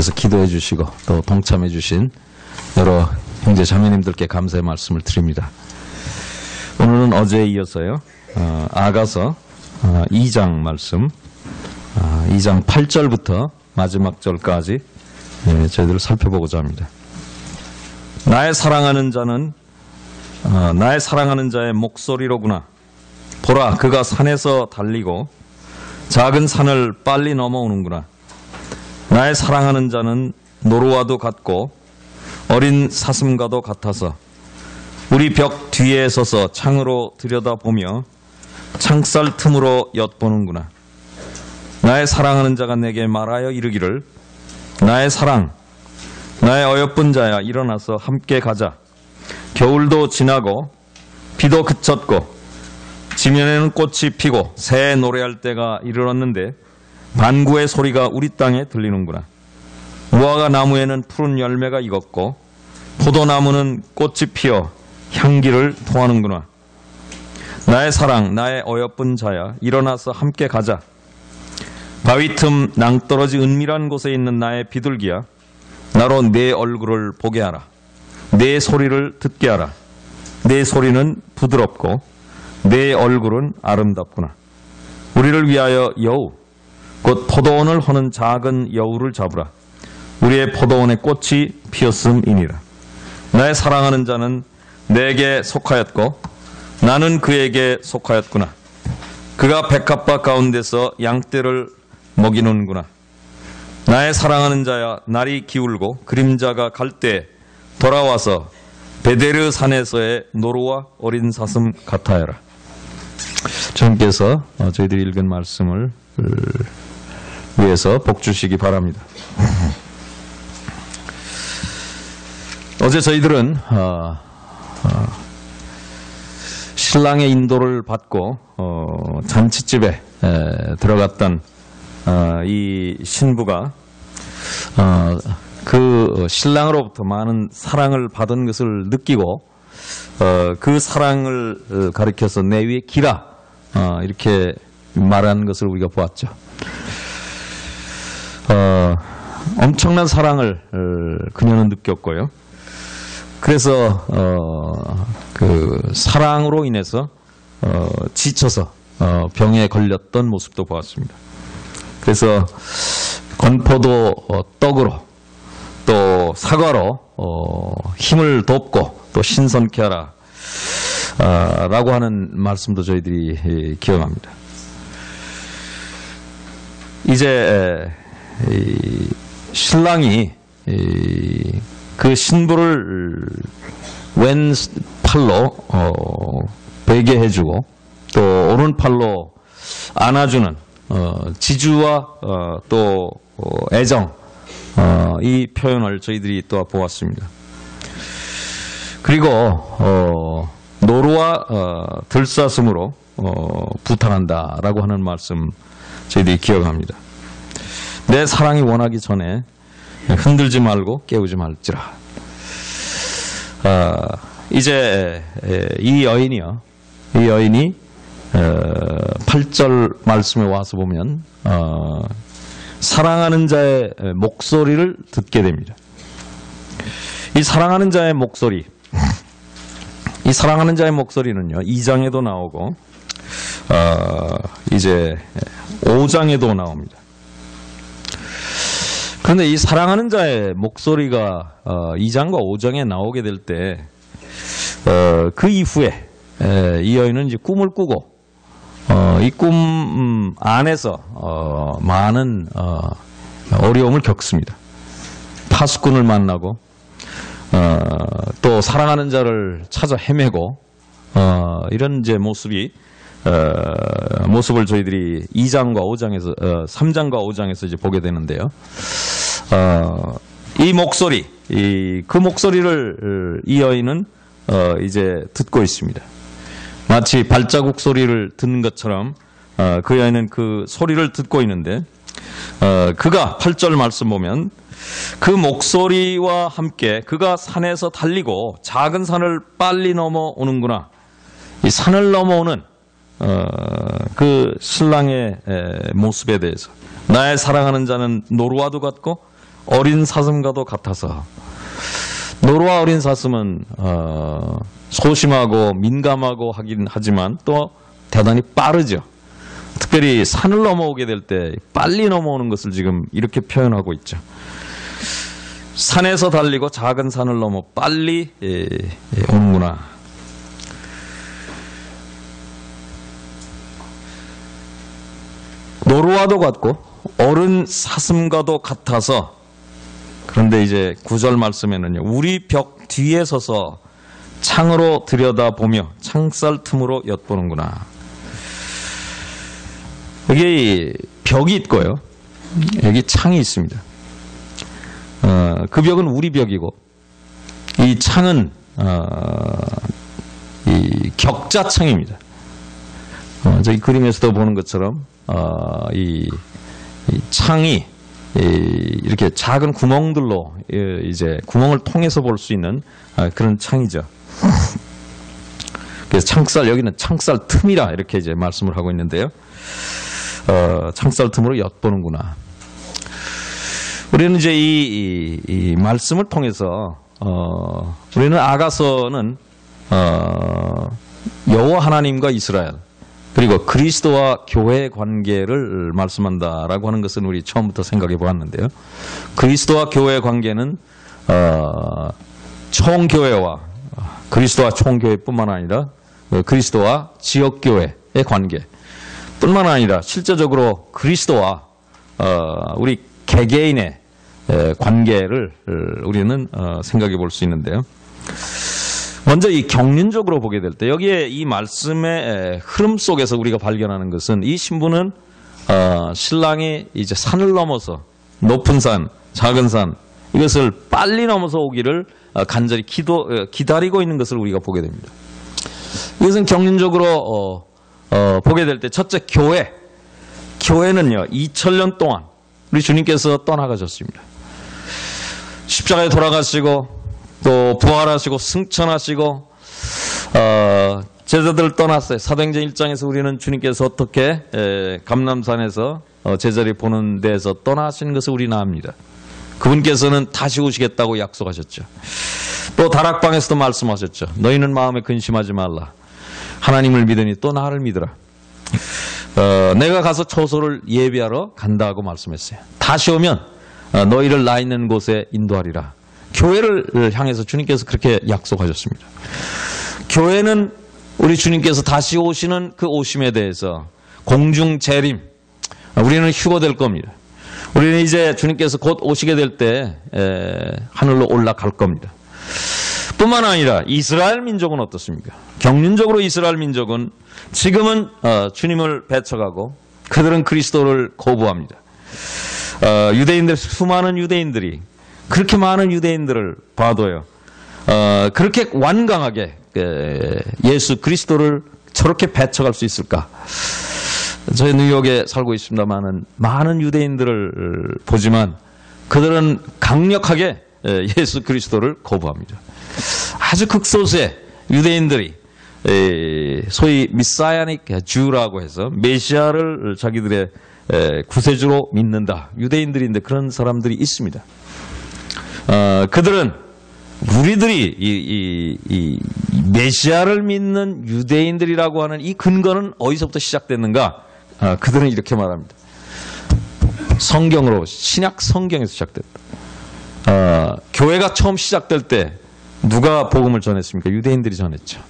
그래서 기도해 주시고 또 동참해 주신 여러 형제 자매님들께 감사의 말씀을 드립니다. 오늘은 어제에 이어서요. 아가서 2장 말씀 2장 8절부터 마지막 절까지 저희들을 살펴보고자 합니다. 나의 사랑하는 자는 나의 사랑하는 자의 목소리로구나. 보라, 그가 산에서 달리고 작은 산을 빨리 넘어오는구나. 나의 사랑하는 자는 노루와도 같고 어린 사슴과도 같아서 우리 벽 뒤에 서서 창으로 들여다보며 창살 틈으로 엿보는구나. 나의 사랑하는 자가 내게 말하여 이르기를 나의 사랑, 나의 어여쁜 자야, 일어나서 함께 가자. 겨울도 지나고 비도 그쳤고 지면에는 꽃이 피고 새 노래할 때가 이르렀는데 반구의 소리가 우리 땅에 들리는구나. 무화과 나무에는 푸른 열매가 익었고 포도나무는 꽃이 피어 향기를 토하는구나. 나의 사랑, 나의 어여쁜 자야, 일어나서 함께 가자. 바위 틈 낭떠러지 은밀한 곳에 있는 나의 비둘기야, 나로 내 얼굴을 보게 하라. 내 소리를 듣게 하라. 내 소리는 부드럽고 내 얼굴은 아름답구나. 우리를 위하여 여우, 곧 포도원을 허는 작은 여우를 잡으라. 우리의 포도원에 꽃이 피었음이니라. 나의 사랑하는 자는 내게 속하였고 나는 그에게 속하였구나. 그가 백합밭 가운데서 양떼를 먹이는구나. 나의 사랑하는 자야, 날이 기울고 그림자가 갈 때 돌아와서 베데르 산에서의 노루와 어린 사슴 같아야라. 주님께서 저희들이 읽은 말씀을 위해서 복 주시기 바랍니다. 어제 저희들은 신랑의 인도를 받고 잔치집에 들어갔던 이 신부가 그 신랑으로부터 많은 사랑을 받은 것을 느끼고 그 사랑을 가리켜서 내 위에 기라 이렇게 말한 것을 우리가 보았죠. 엄청난 사랑을 그녀는 느꼈고요. 그래서 그 사랑으로 인해서 지쳐서 병에 걸렸던 모습도 보았습니다. 그래서 건포도 떡으로 또 사과로 힘을 돕고 또 신선케 하라 라고 하는 말씀도 저희들이 기억합니다. 이제 신랑이 그 신부를 왼 팔로 베게 해주고 또 오른팔로 안아주는 지주와 또 애정 이 표현을 저희들이 또 보았습니다. 그리고 노루와 들사슴으로 부탁한다라고 하는 말씀 저희들이 기억합니다. 내 사랑이 원하기 전에 흔들지 말고 깨우지 말지라. 이제 이 여인이 8절 말씀에 와서 보면 사랑하는 자의 목소리를 듣게 됩니다. 이 사랑하는 자의 목소리, 이 사랑하는 자의 목소리는요 2장에도 나오고 이제 5장에도 나옵니다. 그런데 이 사랑하는 자의 목소리가 2장과 5장에 나오게 될 때 그 이후에 이 여인은 이제 꿈을 꾸고 이 꿈 안에서 많은 어려움을 겪습니다. 파수꾼을 만나고 또 사랑하는 자를 찾아 헤매고 이런 이제 모습을 저희들이 2장과 5장에서 3장과 5장에서 이제 보게 되는데요. 이 목소리, 그 목소리를 이 여인은 이제 듣고 있습니다. 마치 발자국 소리를 듣는 것처럼 그 여인은 그 소리를 듣고 있는데 그가 8절 말씀 보면 그 목소리와 함께 그가 산에서 달리고 작은 산을 빨리 넘어오는구나. 이 산을 넘어오는 그 신랑의 모습에 대해서 나의 사랑하는 자는 노루와도 같고 어린 사슴과도 같아서. 노루와 어린 사슴은 소심하고 민감하고 하긴 하지만 또 대단히 빠르죠. 특별히 산을 넘어오게 될 때 빨리 넘어오는 것을 지금 이렇게 표현하고 있죠. 산에서 달리고 작은 산을 넘어 빨리 오는구나. 노루와도 같고 어른 사슴과도 같아서. 그런데 이제 9절 말씀에는요, 우리 벽 뒤에 서서 창으로 들여다보며 창살 틈으로 엿보는구나. 여기 벽이 있고요, 여기 창이 있습니다. 그 벽은 우리 벽이고, 이 창은 이 격자창입니다. 저기 그림에서도 보는 것처럼 이 창이 이렇게 작은 구멍들로 이제 구멍을 통해서 볼 수 있는 그런 창이죠. 그래서 창살, 여기는 창살 틈이라 이렇게 이제 말씀을 하고 있는데요. 창살 틈으로 엿보는구나. 우리는 이제 이 말씀을 통해서 우리는 아가서는 여호와 하나님과 이스라엘 그리고 그리스도와 교회의 관계를 말씀한다라고 하는 것은 우리 처음부터 생각해 보았는데요. 그리스도와 교회의 관계는 총교회와 그리스도와 총교회뿐만 아니라 그리스도와 지역교회의 관계뿐만 아니라 실제적으로 그리스도와 우리 개개인의 관계를 우리는 생각해 볼 수 있는데요. 먼저 이 경륜적으로 보게 될 때 여기에 이 말씀의 흐름 속에서 우리가 발견하는 것은 이 신부는 신랑이 이제 산을 넘어서 높은 산, 작은 산 이것을 빨리 넘어서 오기를 간절히 기다리고 있는 것을 우리가 보게 됩니다. 이것은 경륜적으로 보게 될 때 첫째 교회는요 2000년 동안 우리 주님께서 떠나가셨습니다. 십자가에 돌아가시고 또 부활하시고 승천하시고 제자들을 떠났어요. 사도행전 1장에서 우리는 주님께서 어떻게 감람산에서 제자리 보는 데에서 떠나시는 것을 우리는 압니다. 그분께서는 다시 오시겠다고 약속하셨죠. 또 다락방에서도 말씀하셨죠. 너희는 마음에 근심하지 말라. 하나님을 믿으니 또 나를 믿으라. 내가 가서 처소를 예비하러 간다고 말씀했어요. 다시 오면 너희를 나 있는 곳에 인도하리라. 교회를 향해서 주님께서 그렇게 약속하셨습니다. 교회는 우리 주님께서 다시 오시는 그 오심에 대해서 공중 재림, 우리는 휴거될 겁니다. 우리는 이제 주님께서 곧 오시게 될 때 하늘로 올라갈 겁니다. 뿐만 아니라 이스라엘 민족은 어떻습니까? 경륜적으로 이스라엘 민족은 지금은 주님을 배척하고 그들은 그리스도를 거부합니다. 유대인들, 수많은 유대인들이 그렇게 많은 유대인들을 봐도요 그렇게 완강하게 예수 그리스도를 저렇게 배척할 수 있을까? 저희 뉴욕에 살고 있습니다만은 많은 유대인들을 보지만 그들은 강력하게 예수 그리스도를 거부합니다. 아주 극소수의 유대인들이 소위 미사야닉 주라고 해서 메시아를 자기들의 구세주로 믿는다. 유대인들인데 그런 사람들이 있습니다. 그들은 우리들이 이 메시아를 믿는 유대인들이라고 하는 이 근거는 어디서부터 시작됐는가? 그들은 이렇게 말합니다. 성경으로, 신약 성경에서 시작됐다. 교회가 처음 시작될 때 누가 복음을 전했습니까? 유대인들이 전했죠.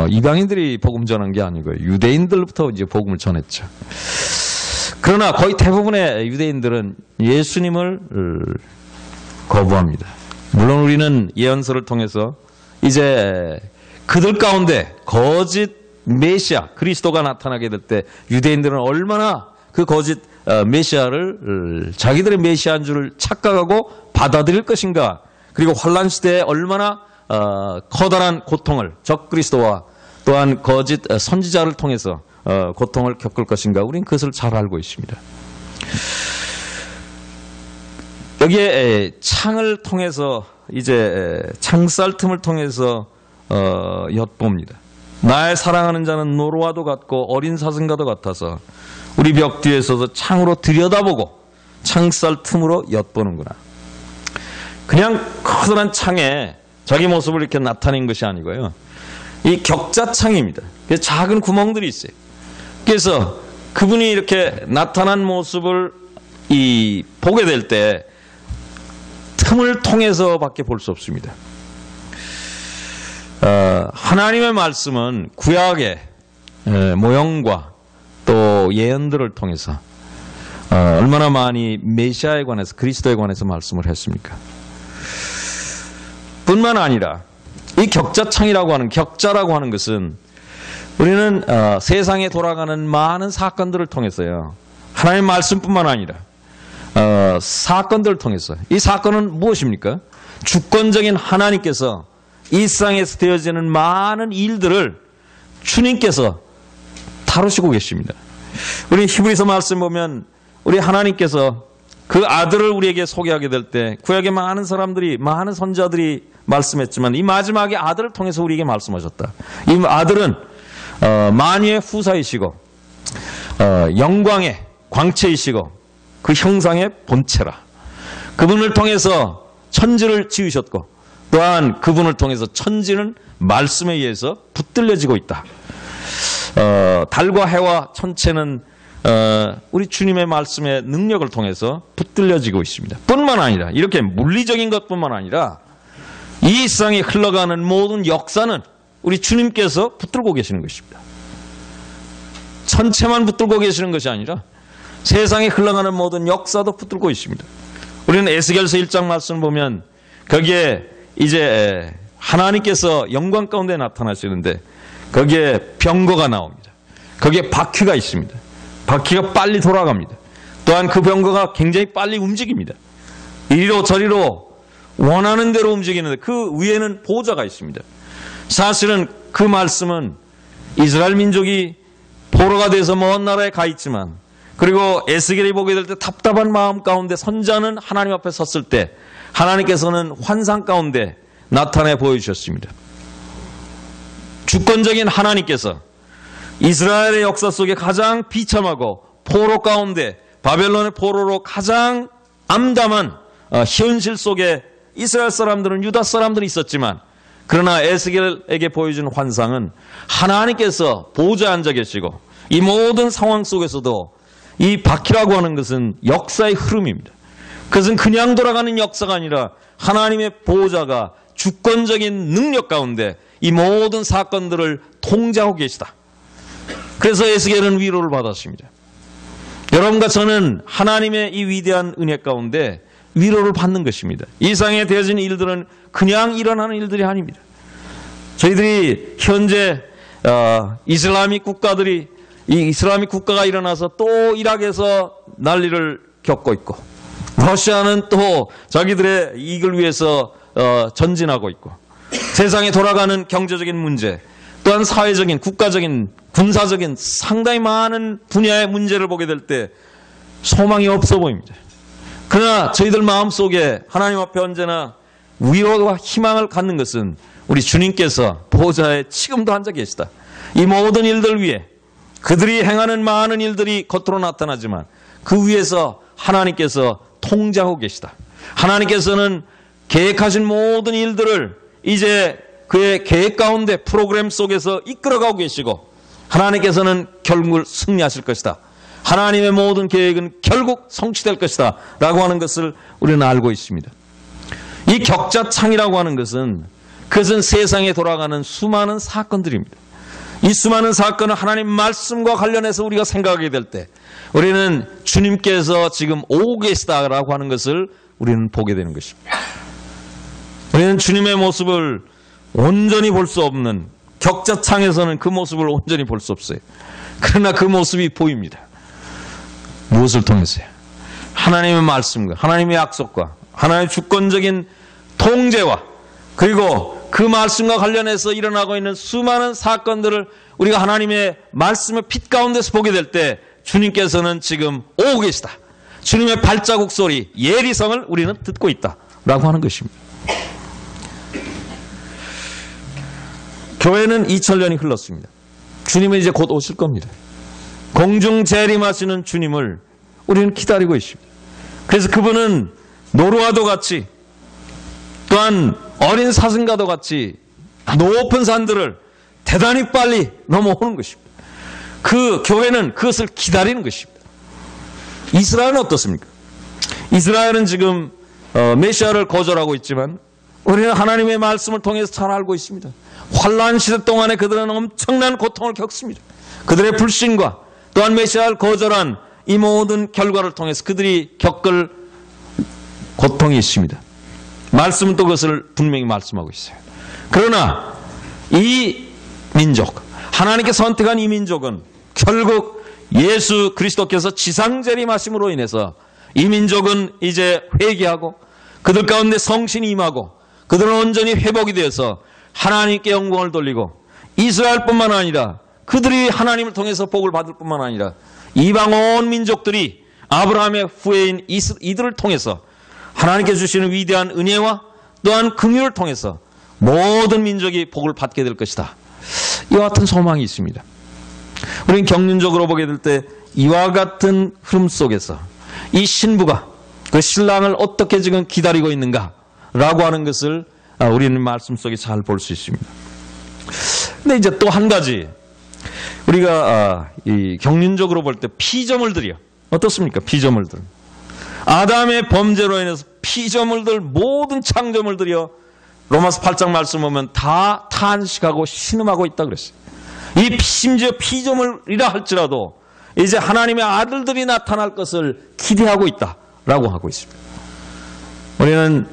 이방인들이 복음 전한 게 아니고요. 유대인들부터 이제 복음을 전했죠. 그러나 거의 대부분의 유대인들은 예수님을 거부합니다. 물론 우리는 예언서를 통해서 이제 그들 가운데 거짓 메시아 그리스도가 나타나게 될 때 유대인들은 얼마나 그 거짓 메시아를 자기들의 메시아인 줄 착각하고 받아들일 것인가, 그리고 환란 시대에 얼마나 커다란 고통을 적 그리스도와 또한 거짓 선지자를 통해서 고통을 겪을 것인가, 우리는 그것을 잘 알고 있습니다. 여기에 창을 통해서 이제 창살 틈을 통해서 엿봅니다. 날 사랑하는 자는 노루와도 같고 어린 사슴과도 같아서 우리 벽 뒤에 서서 창으로 들여다보고 창살 틈으로 엿보는구나. 그냥 커다란 창에 자기 모습을 이렇게 나타낸 것이 아니고요. 이 격자창입니다. 작은 구멍들이 있어요. 그래서 그분이 이렇게 나타난 모습을 보게 될 때 틈을 통해서밖에 볼 수 없습니다. 하나님의 말씀은 구약의 모형과 또 예언들을 통해서 얼마나 많이 메시아에 관해서 그리스도에 관해서 말씀을 했습니까? 뿐만 아니라 이 격자라고 하는 것은 우리는 세상에 돌아가는 많은 사건들을 통해서요. 하나님의 말씀뿐만 아니라 사건들을 통해서 이 사건은 무엇입니까? 주권적인 하나님께서 이 세상에서 되어지는 많은 일들을 주님께서 다루시고 계십니다. 우리 히브리서 말씀 보면 우리 하나님께서 그 아들을 우리에게 소개하게 될 때 구약의 많은 사람들이 많은 선지자들이 말씀했지만 이 마지막에 아들을 통해서 우리에게 말씀하셨다. 이 아들은 만유의 후사이시고 영광의 광채이시고 그 형상의 본체라. 그분을 통해서 천지를 지으셨고 또한 그분을 통해서 천지는 말씀에 의해서 붙들려지고 있다. 달과 해와 천체는 우리 주님의 말씀의 능력을 통해서 붙들려지고 있습니다. 뿐만 아니라 이렇게 물리적인 것뿐만 아니라 이 세상에 흘러가는 모든 역사는 우리 주님께서 붙들고 계시는 것입니다. 천체만 붙들고 계시는 것이 아니라 세상에 흘러가는 모든 역사도 붙들고 있습니다. 우리는 에스겔서 1장 말씀을 보면 거기에 이제 하나님께서 영광 가운데 나타나시는데 거기에 병거가 나옵니다. 거기에 바퀴가 있습니다. 바퀴가 빨리 돌아갑니다. 또한 그 병거가 굉장히 빨리 움직입니다. 이리로 저리로 원하는 대로 움직이는데 그 위에는 보좌가 있습니다. 사실은 그 말씀은 이스라엘 민족이 포로가 돼서 먼 나라에 가 있지만 그리고 에스겔이 보게 될 때 답답한 마음 가운데 선지자는 하나님 앞에 섰을 때 하나님께서는 환상 가운데 나타내 보여주셨습니다. 주권적인 하나님께서 이스라엘의 역사 속에 가장 비참하고 포로 가운데 바벨론의 포로로 가장 암담한 현실 속에 이스라엘 사람들은 유다 사람들이 있었지만 그러나 에스겔에게 보여준 환상은 하나님께서 보좌에 앉아 계시고 이 모든 상황 속에서도 이 바퀴라고 하는 것은 역사의 흐름입니다. 그것은 그냥 돌아가는 역사가 아니라 하나님의 보좌가 주권적인 능력 가운데 이 모든 사건들을 통제하고 계시다. 그래서 에스겔은 위로를 받았습니다. 여러분과 저는 하나님의 이 위대한 은혜 가운데 위로를 받는 것입니다. 이 세상에 되어진 일들은 그냥 일어나는 일들이 아닙니다. 저희들이 현재 이슬라믹 국가가 일어나서 또 이락에서 난리를 겪고 있고 러시아는 또 자기들의 이익을 위해서 전진하고 있고 세상에 돌아가는 경제적인 문제 또한 사회적인 국가적인 군사적인 상당히 많은 분야의 문제를 보게 될 때 소망이 없어 보입니다. 그러나 저희들 마음속에 하나님 앞에 언제나 위로와 희망을 갖는 것은 우리 주님께서 보좌에 지금도 앉아 계시다. 이 모든 일들 위에 그들이 행하는 많은 일들이 겉으로 나타나지만 그 위에서 하나님께서 통제하고 계시다. 하나님께서는 계획하신 모든 일들을 이제 그의 계획 가운데 프로그램 속에서 이끌어가고 계시고 하나님께서는 결국 승리하실 것이다. 하나님의 모든 계획은 결국 성취될 것이다 라고 하는 것을 우리는 알고 있습니다. 이 격자창이라고 하는 것은 그것은 세상에 돌아가는 수많은 사건들입니다. 이 수많은 사건은 하나님 말씀과 관련해서 우리가 생각하게 될 때 우리는 주님께서 지금 오고 계시다라고 하는 것을 우리는 보게 되는 것입니다. 우리는 주님의 모습을 온전히 볼 수 없는 격자창에서는 그 모습을 온전히 볼 수 없어요. 그러나 그 모습이 보입니다. 무엇을 통해서요? 하나님의 말씀과 하나님의 약속과 하나님의 주권적인 통제와 그리고 그 말씀과 관련해서 일어나고 있는 수많은 사건들을 우리가 하나님의 말씀의 빛 가운데서 보게 될 때 주님께서는 지금 오고 계시다. 주님의 발자국 소리, 예리성을 우리는 듣고 있다라고 하는 것입니다. 교회는 2000년이 흘렀습니다. 주님은 이제 곧 오실 겁니다. 공중 재림하시는 주님을 우리는 기다리고 있습니다. 그래서 그분은 노루와도 같이 또한 어린 사슴과도 같이 높은 산들을 대단히 빨리 넘어오는 것입니다. 그 교회는 그것을 기다리는 것입니다. 이스라엘은 어떻습니까? 이스라엘은 지금 메시아를 거절하고 있지만 우리는 하나님의 말씀을 통해서 잘 알고 있습니다. 환난 시대 동안에 그들은 엄청난 고통을 겪습니다. 그들의 불신과 또한 메시아를 거절한 이 모든 결과를 통해서 그들이 겪을 고통이 있습니다. 말씀은 또 그것을 분명히 말씀하고 있어요. 그러나 이 민족, 하나님께 선택한 이 민족은 결국 예수 그리스도께서 지상재림하심으로 인해서 이 민족은 이제 회개하고 그들 가운데 성신이 임하고 그들은 온전히 회복이 되어서 하나님께 영광을 돌리고 이스라엘뿐만 아니라 그들이 하나님을 통해서 복을 받을 뿐만 아니라 이방 온 민족들이 아브라함의 후예인 이들을 통해서 하나님께 주시는 위대한 은혜와 또한 긍휼을 통해서 모든 민족이 복을 받게 될 것이다. 이와 같은 소망이 있습니다. 우리는 경륜적으로 보게 될 때 이와 같은 흐름 속에서 이 신부가 그 신랑을 어떻게 지금 기다리고 있는가라고 하는 것을 우리는 말씀 속에 잘 볼 수 있습니다. 근데 이제 또 한 가지 우리가 이 경륜적으로 볼 때 피조물들이요. 어떻습니까? 피조물들. 아담의 범죄로 인해서 피조물들 모든 창조물들이요. 로마서 8장 말씀 보면 다 탄식하고 신음하고 있다 그랬어요. 이 심지어 피조물이라 할지라도 이제 하나님의 아들들이 나타날 것을 기대하고 있다라고 하고 있습니다. 우리는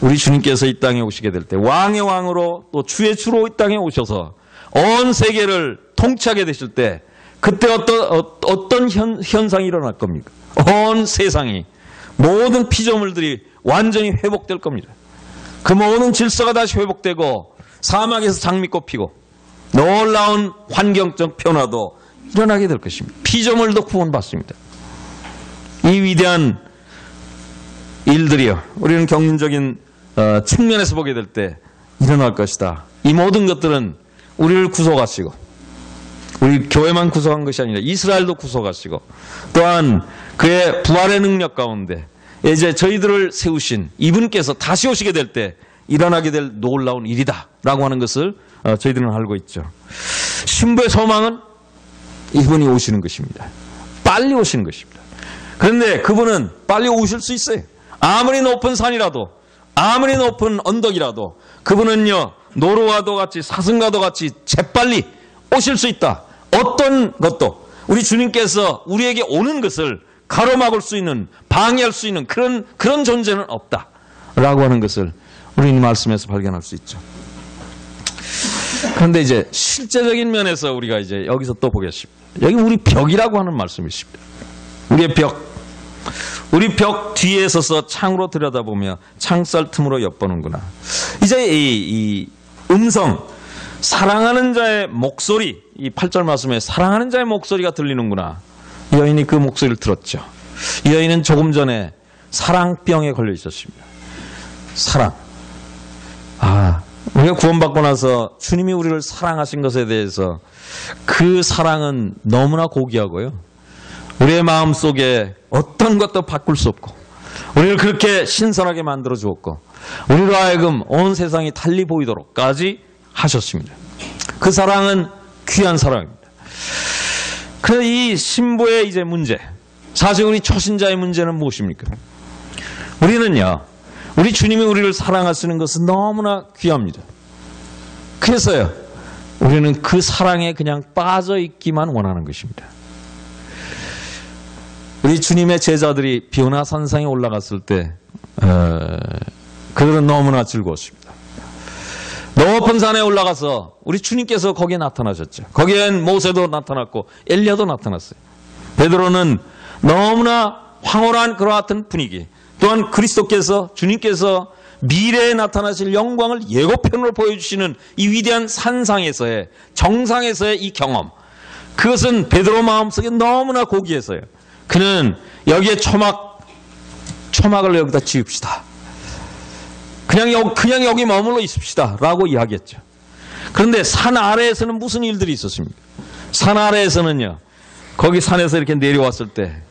우리 주님께서 이 땅에 오시게 될 때 왕의 왕으로 또 주의 주로 이 땅에 오셔서 온 세계를 통치하게 되실 때 그때 어떤 현상이 일어날 겁니까? 온 세상이 모든 피조물들이 완전히 회복될 겁니다. 그 모든 질서가 다시 회복되고 사막에서 장미꽃 피고 놀라운 환경적 변화도 일어나게 될 것입니다. 피조물도 구원받습니다. 이 위대한 일들이요. 우리는 경륜적인 측면에서 보게 될 때 일어날 것이다. 이 모든 것들은 우리를 구속하시고 우리 교회만 구속한 것이 아니라 이스라엘도 구속하시고 또한 그의 부활의 능력 가운데 이제 저희들을 세우신 이분께서 다시 오시게 될 때 일어나게 될 놀라운 일이다라고 하는 것을 저희들은 알고 있죠. 신부의 소망은 이분이 오시는 것입니다. 빨리 오시는 것입니다. 그런데 그분은 빨리 오실 수 있어요. 아무리 높은 산이라도 아무리 높은 언덕이라도 그분은요 노루와도 같이 사슴과도 같이 재빨리 오실 수 있다. 어떤 것도 우리 주님께서 우리에게 오는 것을 가로막을 수 있는 방해할 수 있는 그런 존재는 없다라고 하는 것을 우리는 말씀에서 발견할 수 있죠. 그런데 이제 실제적인 면에서 우리가 이제 여기서 또 보겠습니다. 여기 우리 벽이라고 하는 말씀이 있습니다. 우리의 벽. 우리 벽 뒤에 서서 창으로 들여다보며 창살 틈으로 엿보는구나. 이제 이 음성, 사랑하는 자의 목소리, 이 8절 말씀에 사랑하는 자의 목소리가 들리는구나. 이 여인이 그 목소리를 들었죠. 이 여인은 조금 전에 사랑병에 걸려 있었습니다. 사랑. 우리가 구원받고 나서 주님이 우리를 사랑하신 것에 대해서 그 사랑은 너무나 고귀하고요. 우리의 마음속에 어떤 것도 바꿀 수 없고 우리를 그렇게 신선하게 만들어 주었고 우리로 하여금 온 세상이 달리 보이도록까지 하셨습니다. 그 사랑은 귀한 사랑입니다. 그래서 이 신부의 이제 문제, 사실 우리 초신자의 문제는 무엇입니까? 우리는요, 우리 주님이 우리를 사랑하시는 것은 너무나 귀합니다. 그래서요, 우리는 그 사랑에 그냥 빠져 있기만 원하는 것입니다. 우리 주님의 제자들이 비오나 산상에 올라갔을 때 그들은 너무나 즐거웠습니다. 높은 산에 올라가서 우리 주님께서 거기에 나타나셨죠. 거기엔 모세도 나타났고 엘리야도 나타났어요. 베드로는 너무나 황홀한 그와 같은 분위기, 또한 그리스도께서 주님께서 미래에 나타나실 영광을 예고편으로 보여주시는 이 위대한 산상에서의 정상에서의 이 경험, 그것은 베드로 마음속에 너무나 고귀해서요. 그는 여기에 초막을 여기다 지읍시다. 그냥 여기 머물러 있읍시다 라고 이야기했죠. 그런데 산 아래에서는 무슨 일들이 있었습니까? 산 아래에서는요, 거기 산에서 이렇게 내려왔을 때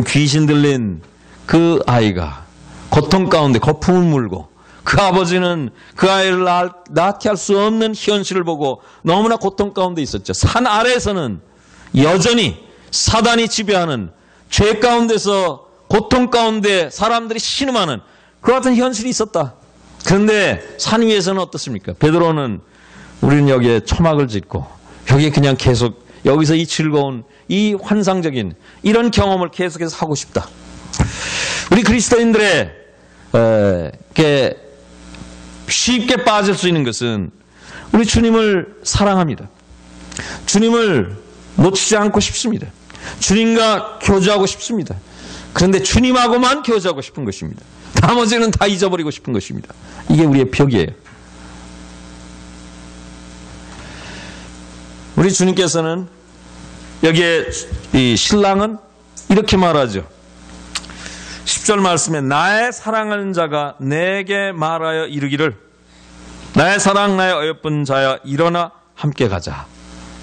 귀신 들린 그 아이가 고통 가운데 거품을 물고 그 아버지는 그 아이를 낳게 할 수 없는 현실을 보고 너무나 고통 가운데 있었죠. 산 아래에서는 여전히 사단이 지배하는 죄 가운데서 고통 가운데 사람들이 신음하는 그와 같은 현실이 있었다. 그런데 산 위에서는 어떻습니까? 베드로는 우리는 여기에 초막을 짓고 여기에 그냥 계속 여기서 이 즐거운 이 환상적인 이런 경험을 계속해서 하고 싶다. 우리 그리스도인들의 쉽게 빠질 수 있는 것은 우리 주님을 사랑합니다. 주님을 놓치지 않고 싶습니다. 주님과 교제하고 싶습니다. 그런데 주님하고만 교제하고 싶은 것입니다. 나머지는 다 잊어버리고 싶은 것입니다. 이게 우리의 벽이에요. 우리 주님께서는 여기에 이 신랑은 이렇게 말하죠. 10절 말씀에 나의 사랑하는 자가 내게 말하여 이르기를 나의 사랑 나의 어여쁜 자야 일어나 함께 가자.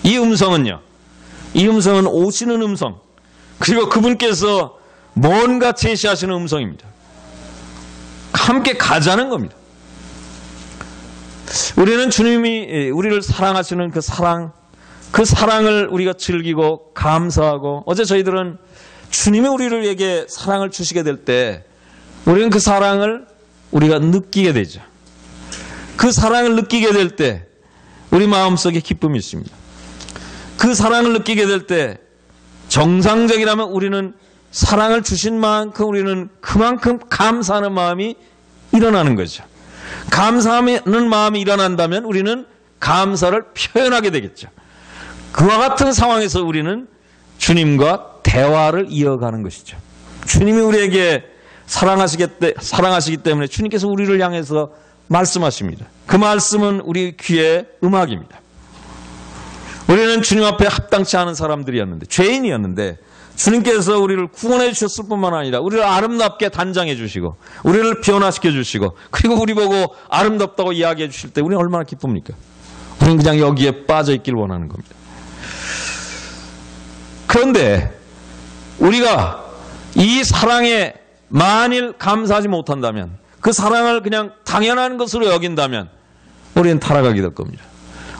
이 음성은요. 이 음성은 오시는 음성 그리고 그분께서 뭔가 제시하시는 음성입니다. 함께 가자는 겁니다. 우리는 주님이 우리를 사랑하시는 그 사랑을 우리가 즐기고 감사하고 어제 저희들은 주님이 우리에게 사랑을 주시게 될 때 우리는 그 사랑을 우리가 느끼게 되죠. 그 사랑을 느끼게 될 때 우리 마음속에 기쁨이 있습니다. 그 사랑을 느끼게 될 때 정상적이라면 우리는 사랑을 주신 만큼 우리는 그만큼 감사하는 마음이 일어나는 거죠. 감사하는 마음이 일어난다면 우리는 감사를 표현하게 되겠죠. 그와 같은 상황에서 우리는 주님과 대화를 이어가는 것이죠. 주님이 우리에게 사랑하시기 때문에 주님께서 우리를 향해서 말씀하십니다. 그 말씀은 우리 귀의 음악입니다. 우리는 주님 앞에 합당치 않은 사람들이었는데 죄인이었는데 주님께서 우리를 구원해 주셨을 뿐만 아니라 우리를 아름답게 단장해 주시고 우리를 변화시켜 주시고 그리고 우리 보고 아름답다고 이야기해 주실 때 우리는 얼마나 기쁩니까? 우리는 그냥 여기에 빠져 있길 원하는 겁니다. 그런데 우리가 이 사랑에 만일 감사하지 못한다면 그 사랑을 그냥 당연한 것으로 여긴다면 우리는 타락하게 될 겁니다.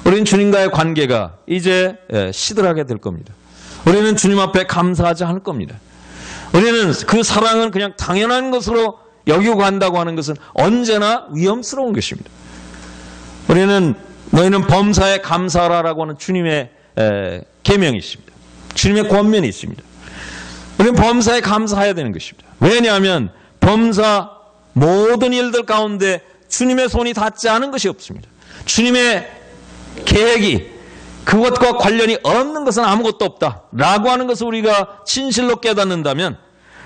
우리는 주님과의 관계가 이제 시들하게 될 겁니다. 우리는 주님 앞에 감사하지 않을 겁니다. 우리는 그 사랑은 그냥 당연한 것으로 여기고 간다고 하는 것은 언제나 위험스러운 것입니다. 우리는 너희는 범사에 감사하라라고 하는 주님의 계명이 있습니다. 주님의 권면이 있습니다. 우리는 범사에 감사해야 되는 것입니다. 왜냐하면 범사 모든 일들 가운데 주님의 손이 닿지 않은 것이 없습니다. 주님의 계획이 그것과 관련이 없는 것은 아무것도 없다라고 하는 것을 우리가 진실로 깨닫는다면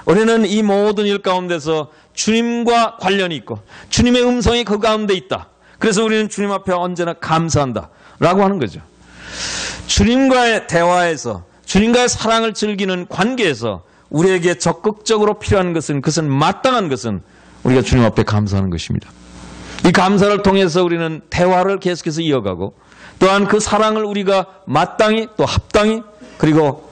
우리는 이 모든 일 가운데서 주님과 관련이 있고 주님의 음성이 그 가운데 있다. 그래서 우리는 주님 앞에 언제나 감사한다라고 하는 거죠. 주님과의 대화에서 주님과의 사랑을 즐기는 관계에서 우리에게 적극적으로 필요한 것은 그것은 마땅한 것은 우리가 주님 앞에 감사하는 것입니다. 이 감사를 통해서 우리는 대화를 계속해서 이어가고 또한 그 사랑을 우리가 마땅히 또 합당히 그리고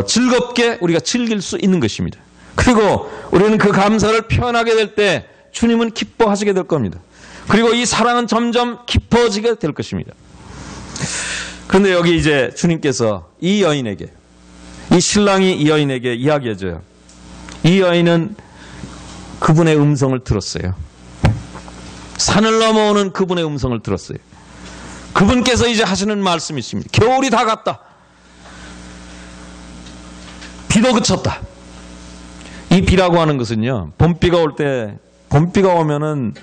즐겁게 우리가 즐길 수 있는 것입니다. 그리고 우리는 그 감사를 표현하게 될 때 주님은 기뻐하시게 될 겁니다. 그리고 이 사랑은 점점 깊어지게 될 것입니다. 그런데 여기 이제 주님께서 이 여인에게 이 신랑이 이 여인에게 이야기해줘요. 이 여인은 그분의 음성을 들었어요. 산을 넘어오는 그분의 음성을 들었어요. 그분께서 이제 하시는 말씀이 있습니다. 겨울이 다 갔다. 비도 그쳤다. 이 비라고 하는 것은요, 봄비가 오면은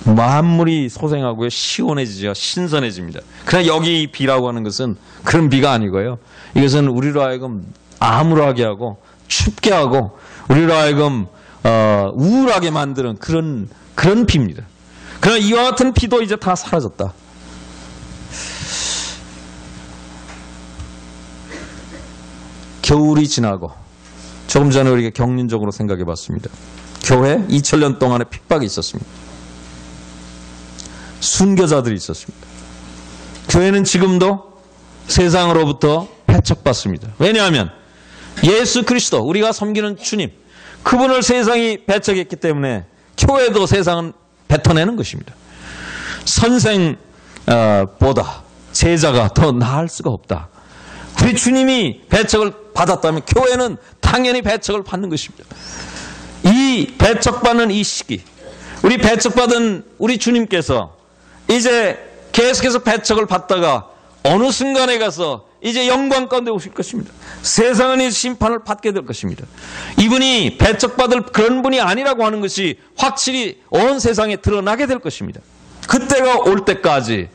만물이 소생하고요, 시원해지죠. 신선해집니다. 그러나 여기 이 비라고 하는 것은 그런 비가 아니고요. 이것은 우리로 하여금 암울하게 하고 춥게 하고 우리로 하여금 우울하게 만드는 그런 비입니다. 그러나 이와 같은 비도 이제 다 사라졌다. 겨울이 지나고 조금 전에 우리가 경륜적으로 생각해 봤습니다. 교회 2000년 동안의 핍박이 있었습니다. 순교자들이 있었습니다. 교회는 지금도 세상으로부터 배척받습니다. 왜냐하면 예수 그리스도, 우리가 섬기는 주님, 그분을 세상이 배척했기 때문에 교회도 세상은 뱉어내는 것입니다. 선생보다 제자가 더 나을 수가 없다. 우리 주님이 배척을 받았다면 교회는 당연히 배척을 받는 것입니다. 이 배척받는 이 시기, 우리 배척받은 우리 주님께서 이제 계속해서 배척을 받다가 어느 순간에 가서 이제 영광 가운데 오실 것입니다. 세상은 이 심판을 받게 될 것입니다. 이분이 배척받을 그런 분이 아니라고 하는 것이 확실히 온 세상에 드러나게 될 것입니다. 그때가 올 때까지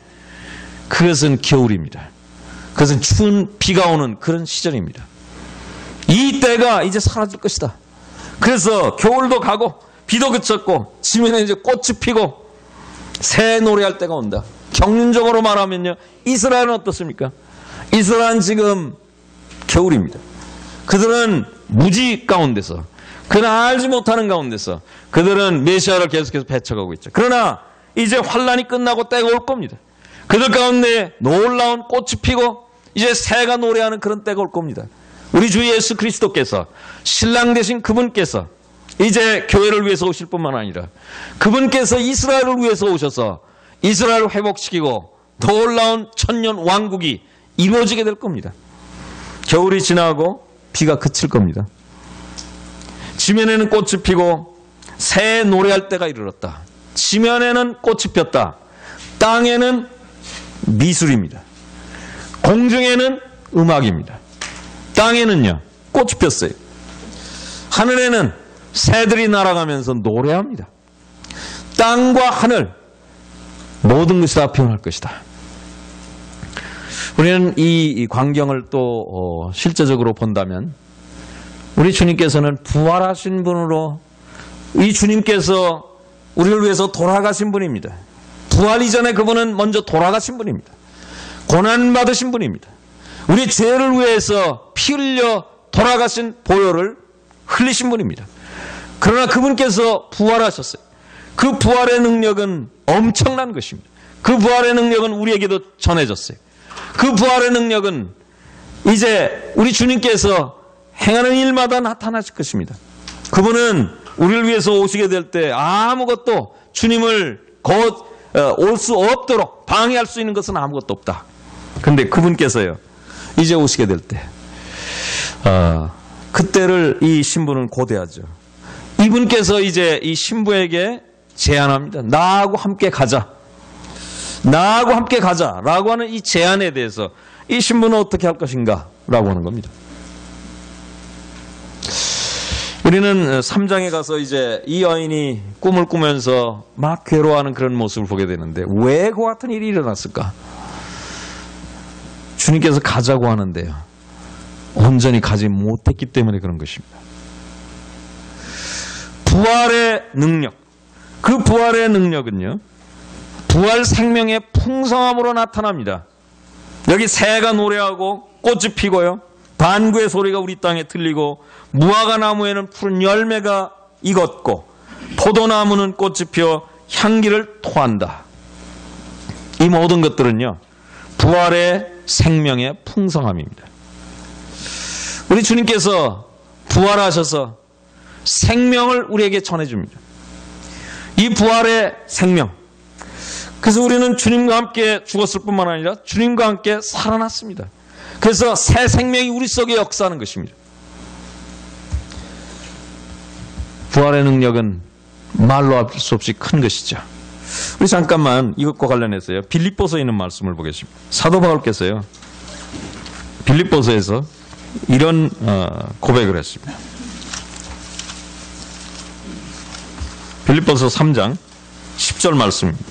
그것은 겨울입니다. 그것은 추운 비가 오는 그런 시절입니다. 이 때가 이제 사라질 것이다. 그래서 겨울도 가고 비도 그쳤고 지면에 이제 꽃이 피고 새 노래할 때가 온다. 경륜적으로 말하면요, 이스라엘은 어떻습니까? 이스라엘은 지금 겨울입니다. 그들은 무지 가운데서, 그는 알지 못하는 가운데서 그들은 메시아를 계속해서 배척하고 있죠. 그러나 이제 환란이 끝나고 때가 올 겁니다. 그들 가운데 놀라운 꽃이 피고 이제 새가 노래하는 그런 때가 올 겁니다. 우리 주 예수 그리스도께서, 신랑 되신 그분께서 이제 교회를 위해서 오실 뿐만 아니라 그분께서 이스라엘을 위해서 오셔서 이스라엘을 회복시키고 놀라운 천년 왕국이 이루어지게 될 겁니다. 겨울이 지나고 비가 그칠 겁니다. 지면에는 꽃이 피고 새 노래할 때가 이르렀다. 지면에는 꽃이 폈다. 땅에는 미술입니다. 공중에는 음악입니다. 땅에는요, 꽃이 폈어요. 하늘에는 새들이 날아가면서 노래합니다. 땅과 하늘, 모든 것이 다 변할 것이다. 우리는 이 광경을 또 실제적으로 본다면 우리 주님께서는 부활하신 분으로, 이 주님께서 우리를 위해서 돌아가신 분입니다. 부활 이전에 그분은 먼저 돌아가신 분입니다. 고난받으신 분입니다. 우리 죄를 위해서 피 흘려 돌아가신 보혈을 흘리신 분입니다. 그러나 그분께서 부활하셨어요. 그 부활의 능력은 엄청난 것입니다. 그 부활의 능력은 우리에게도 전해졌어요. 그 부활의 능력은 이제 우리 주님께서 행하는 일마다 나타나실 것입니다. 그분은 우리를 위해서 오시게 될 때 아무것도 주님을 올 수 없도록 방해할 수 있는 것은 아무것도 없다. 그런데 그분께서요, 이제 오시게 될 때, 그때를 이 신부는 고대하죠. 이분께서 이제 이 신부에게 제안합니다. 나하고 함께 가자. 나하고 함께 가자라고 하는 이 제안에 대해서 이 신부는 어떻게 할 것인가 라고 하는 겁니다. 우리는 3장에 가서 이제 이 여인이 꿈을 꾸면서 막 괴로워하는 그런 모습을 보게 되는데 왜 그 같은 일이 일어났을까? 주님께서 가자고 하는데요, 온전히 가지 못했기 때문에 그런 것입니다. 부활의 능력, 그 부활의 능력은요, 부활 생명의 풍성함으로 나타납니다. 여기 새가 노래하고 꽃이 피고요, 반구의 소리가 우리 땅에 들리고 무화과 나무에는 푸른 열매가 익었고 포도나무는 꽃이 피어 향기를 토한다. 이 모든 것들은요, 부활의 생명의 풍성함입니다. 우리 주님께서 부활하셔서 생명을 우리에게 전해줍니다. 이 부활의 생명, 그래서 우리는 주님과 함께 죽었을 뿐만 아니라 주님과 함께 살아났습니다. 그래서 새 생명이 우리 속에 역사하는 것입니다. 부활의 능력은 말로 할 수 없이 큰 것이죠. 우리 잠깐만 이것과 관련해서요, 빌립보서에 있는 말씀을 보겠습니다. 사도 바울께서요, 빌립보서에서 이런 고백을 했습니다. 빌립보서 3장 10절 말씀입니다.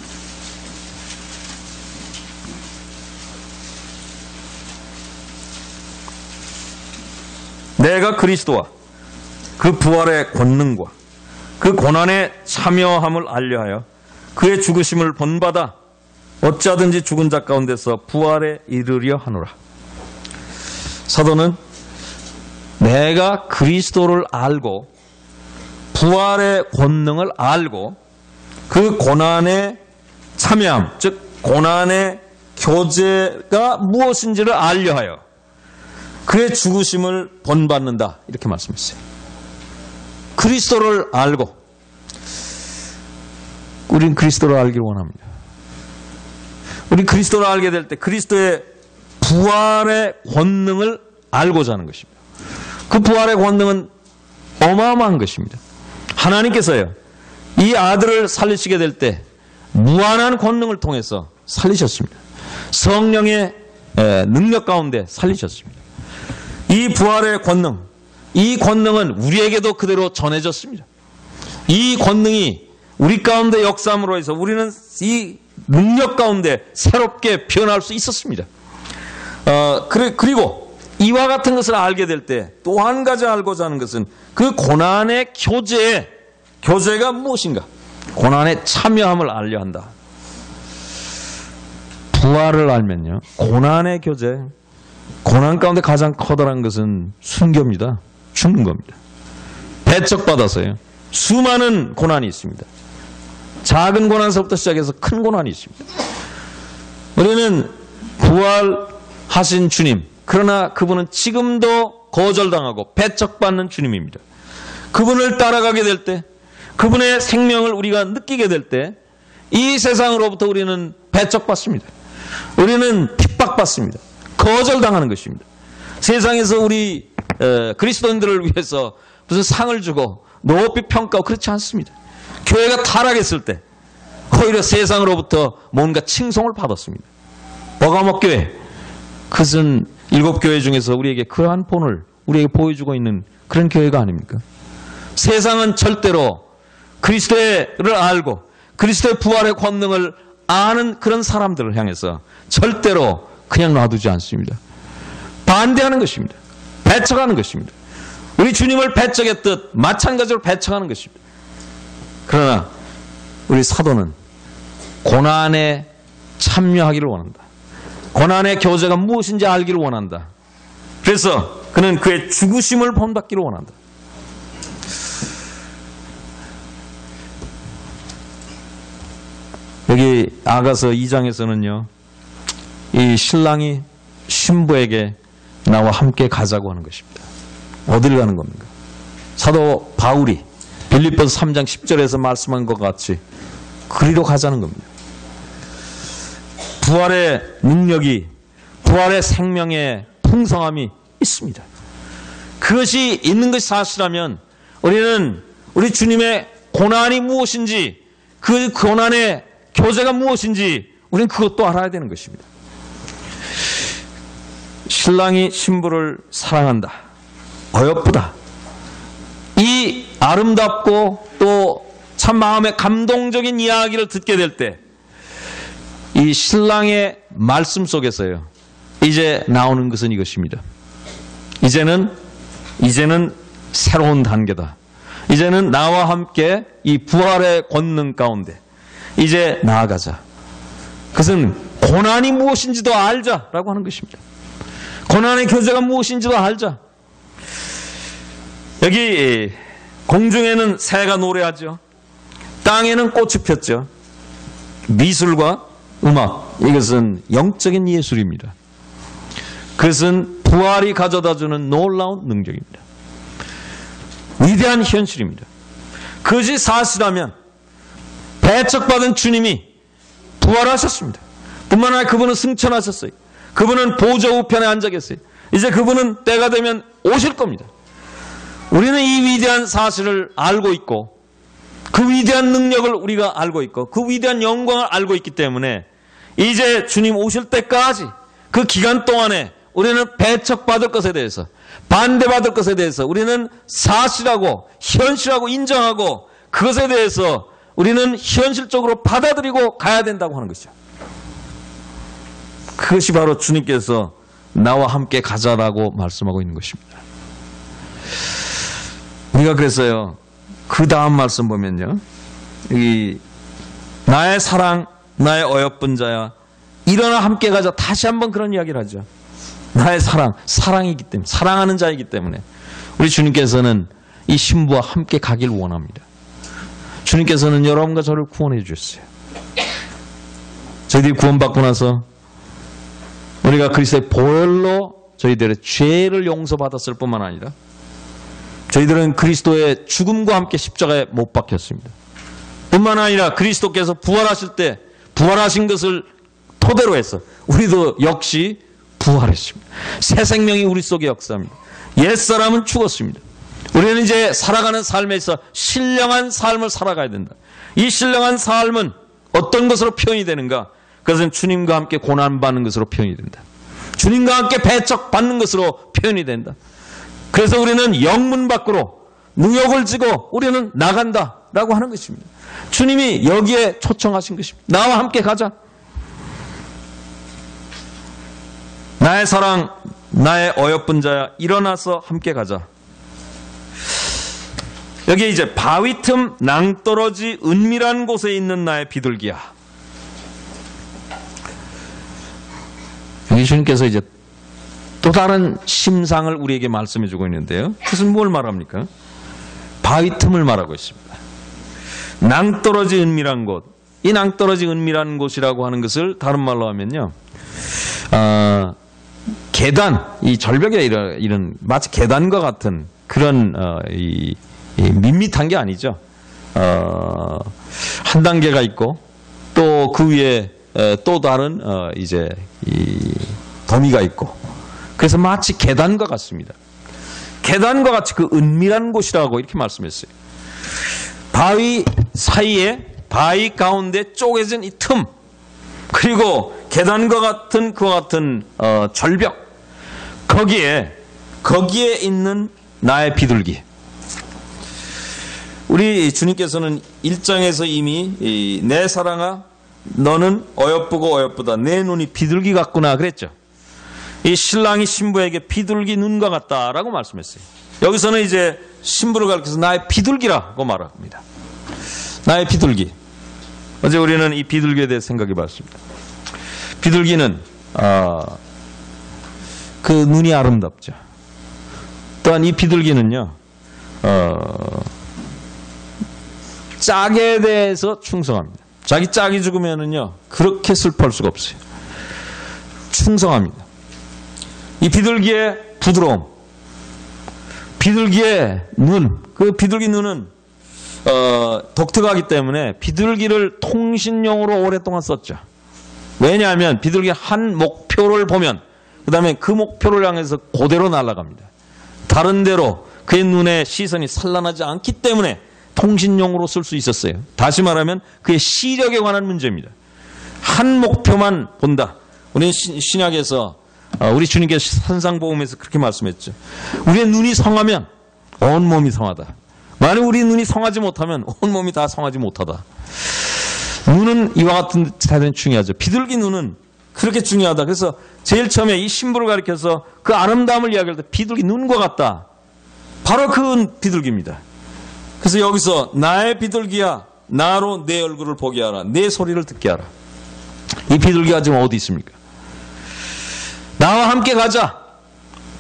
내가 그리스도와 그 부활의 권능과 그 고난의 참여함을 알려하여 그의 죽으심을 본받아 어찌하든지 죽은 자 가운데서 부활에 이르려 하노라. 사도는 내가 그리스도를 알고 부활의 권능을 알고 그 고난의 참여함, 즉 고난의 교제가 무엇인지를 알려하여 그의 죽으심을 본받는다, 이렇게 말씀했어요. 그리스도를 알고, 우린 그리스도를 알기를 원합니다. 우리 그리스도를 알게 될 때 그리스도의 부활의 권능을 알고자 하는 것입니다. 그 부활의 권능은 어마어마한 것입니다. 하나님께서요, 이 아들을 살리시게 될 때 무한한 권능을 통해서 살리셨습니다. 성령의 능력 가운데 살리셨습니다. 이 부활의 권능, 이 권능은 우리에게도 그대로 전해졌습니다. 이 권능이 우리 가운데 역사함으로 해서 우리는 이 능력 가운데 새롭게 변할 수 있었습니다. 그리고 이와 같은 것을 알게 될 때 또 한 가지 알고자 하는 것은 그 고난의 교제가 무엇인가? 고난에 참여함을 알려 한다. 부활을 알면요, 고난의 교제, 고난 가운데 가장 커다란 것은 순교입니다. 죽는 겁니다. 배척받아서요, 수많은 고난이 있습니다. 작은 고난서부터 시작해서 큰 고난이 있습니다. 우리는 부활하신 주님, 그러나 그분은 지금도 거절당하고 배척받는 주님입니다. 그분을 따라가게 될 때, 그분의 생명을 우리가 느끼게 될 때 이 세상으로부터 우리는 배척받습니다. 우리는 핍박받습니다. 거절당하는 것입니다. 세상에서 우리 그리스도인들을 위해서 무슨 상을 주고 높이 평가하고 그렇지 않습니다. 교회가 타락했을 때 오히려 세상으로부터 뭔가 칭송을 받았습니다. 버가목 교회, 그것은 7교회 중에서 우리에게 그러한 본을 우리에게 보여주고 있는 그런 교회가 아닙니까? 세상은 절대로 그리스도를 알고 그리스도의 부활의 권능을 아는 그런 사람들을 향해서 절대로 그냥 놔두지 않습니다. 반대하는 것입니다. 배척하는 것입니다. 우리 주님을 배척했듯 마찬가지로 배척하는 것입니다. 그러나 우리 사도는 고난에 참여하기를 원한다. 고난의 교제가 무엇인지 알기를 원한다. 그래서 그는 그의 죽으심을 본받기를 원한다. 여기 아가서 2장에서는요, 이 신랑이 신부에게 나와 함께 가자고 하는 것입니다. 어딜 가는 겁니까? 사도 바울이 빌립보서 3장 10절에서 말씀한 것 같이 그리로 가자는 겁니다. 부활의 능력이, 부활의 생명의 풍성함이 있습니다. 그것이 있는 것이 사실이라면 우리는 우리 주님의 고난이 무엇인지, 그 고난의 교제가 무엇인지 우리는 그것도 알아야 되는 것입니다. 신랑이 신부를 사랑한다, 어여쁘다, 이 아름답고 또 참 마음에 감동적인 이야기를 듣게 될 때 이 신랑의 말씀 속에서요, 이제 나오는 것은 이것입니다. 이제는 새로운 단계다. 이제는 나와 함께 이 부활의 권능 가운데 이제 나아가자. 그것은 고난이 무엇인지도 알자라고 하는 것입니다. 고난의 교제가 무엇인지도 알자. 여기 공중에는 새가 노래하죠. 땅에는 꽃이 폈죠. 미술과 음악, 이것은 영적인 예술입니다. 그것은 부활이 가져다주는 놀라운 능력입니다. 위대한 현실입니다. 그것이 사실이라면 배척받은 주님이 부활하셨습니다. 뿐만 아니라 그분은 승천하셨어요. 그분은 보좌 우편에 앉아 계세요. 이제 그분은 때가 되면 오실 겁니다. 우리는 이 위대한 사실을 알고 있고 그 위대한 능력을 우리가 알고 있고 그 위대한 영광을 알고 있기 때문에 이제 주님 오실 때까지 그 기간 동안에 우리는 배척받을 것에 대해서, 반대받을 것에 대해서 우리는 사실하고 현실하고 인정하고 그것에 대해서 우리는 현실적으로 받아들이고 가야 된다고 하는 것이죠. 그것이 바로 주님께서 나와 함께 가자라고 말씀하고 있는 것입니다. 우리가 그래서요, 그 다음 말씀 보면요, 여기 나의 사랑, 나의 어여쁜 자야, 일어나 함께 가자. 다시 한번 그런 이야기를 하죠. 나의 사랑이기 때문에, 사랑하는 자이기 때문에 우리 주님께서는 이 신부와 함께 가길 원합니다. 주님께서는 여러분과 저를 구원해 주셨어요. 저희들이 구원받고 나서 우리가 그리스도의 보혈로 저희들의 죄를 용서받았을 뿐만 아니라 저희들은 그리스도의 죽음과 함께 십자가에 못 박혔습니다. 뿐만 아니라 그리스도께서 부활하실 때 부활하신 것을 토대로 해서 우리도 역시 부활했습니다. 새 생명이 우리 속에 역사합니다. 옛사람은 죽었습니다. 우리는 이제 살아가는 삶에서 신령한 삶을 살아가야 된다. 이 신령한 삶은 어떤 것으로 표현이 되는가? 그것은 주님과 함께 고난받는 것으로 표현이 된다. 주님과 함께 배척받는 것으로 표현이 된다. 그래서 우리는 영문 밖으로 능욕을 지고 우리는 나간다라고 하는 것입니다. 주님이 여기에 초청하신 것입니다. 나와 함께 가자. 나의 사랑, 나의 어여쁜 자야, 일어나서 함께 가자. 여기 이제 바위 틈 낭떠러지 은밀한 곳에 있는 나의 비둘기야. 여기 주님께서 이제 또 다른 심상을 우리에게 말씀해 주고 있는데요. 그것은 뭘 말합니까? 바위 틈을 말하고 있습니다. 낭떠러지 은밀한 곳. 이 낭떠러지 은밀한 곳이라고 하는 것을 다른 말로 하면요. 계단, 이 절벽에 이런 마치 계단과 같은 그런 이 밋밋한 게 아니죠. 한 단계가 있고 또 그 위에 또 다른 이제 이 더미가 있고 그래서 마치 계단과 같습니다. 계단과 같이 그 은밀한 곳이라고 이렇게 말씀했어요. 바위 사이에 바위 가운데 쪼개진 이 틈 그리고 계단과 같은 그와 같은 절벽 거기에 있는 나의 비둘기. 우리 주님께서는 1장에서 이미 내 사랑아 너는 어여쁘고 어여쁘다. 내 눈이 비둘기 같구나 그랬죠. 이 신랑이 신부에게 비둘기 눈과 같다라고 말씀했어요. 여기서는 이제 신부를 가리켜서 나의 비둘기라고 말합니다. 나의 비둘기. 어제 우리는 이 비둘기에 대해 생각해 봤습니다. 비둘기는 그 눈이 아름답죠. 또한 이 비둘기는요 짝에 대해서 충성합니다. 자기 짝이 죽으면은요 그렇게 슬퍼할 수가 없어요. 충성합니다. 이 비둘기의 부드러움, 비둘기의 눈, 그 비둘기 눈은 독특하기 때문에 비둘기를 통신용으로 오랫동안 썼죠. 왜냐하면 비둘기 한 목표를 보면 그 다음에 그 목표를 향해서 그대로 날아갑니다. 다른 데로 그의 눈에 시선이 산란하지 않기 때문에 통신용으로 쓸 수 있었어요. 다시 말하면 그의 시력에 관한 문제입니다. 한 목표만 본다. 우리는 신약에서 우리 주님께서 산상복음에서 그렇게 말씀했죠. 우리의 눈이 성하면 온 몸이 성하다. 만약 우리 눈이 성하지 못하면 온 몸이 다 성하지 못하다. 눈은 이와 같은 대단히 중요하죠. 비둘기 눈은 그렇게 중요하다. 그래서 제일 처음에 이 신부를 가리켜서 그 아름다움을 이야기할 때 비둘기 눈과 같다. 바로 그 비둘기입니다. 그래서 여기서 나의 비둘기야 나로 내 얼굴을 보게 하라. 내 소리를 듣게 하라. 이 비둘기가 지금 어디 있습니까? 나와 함께 가자.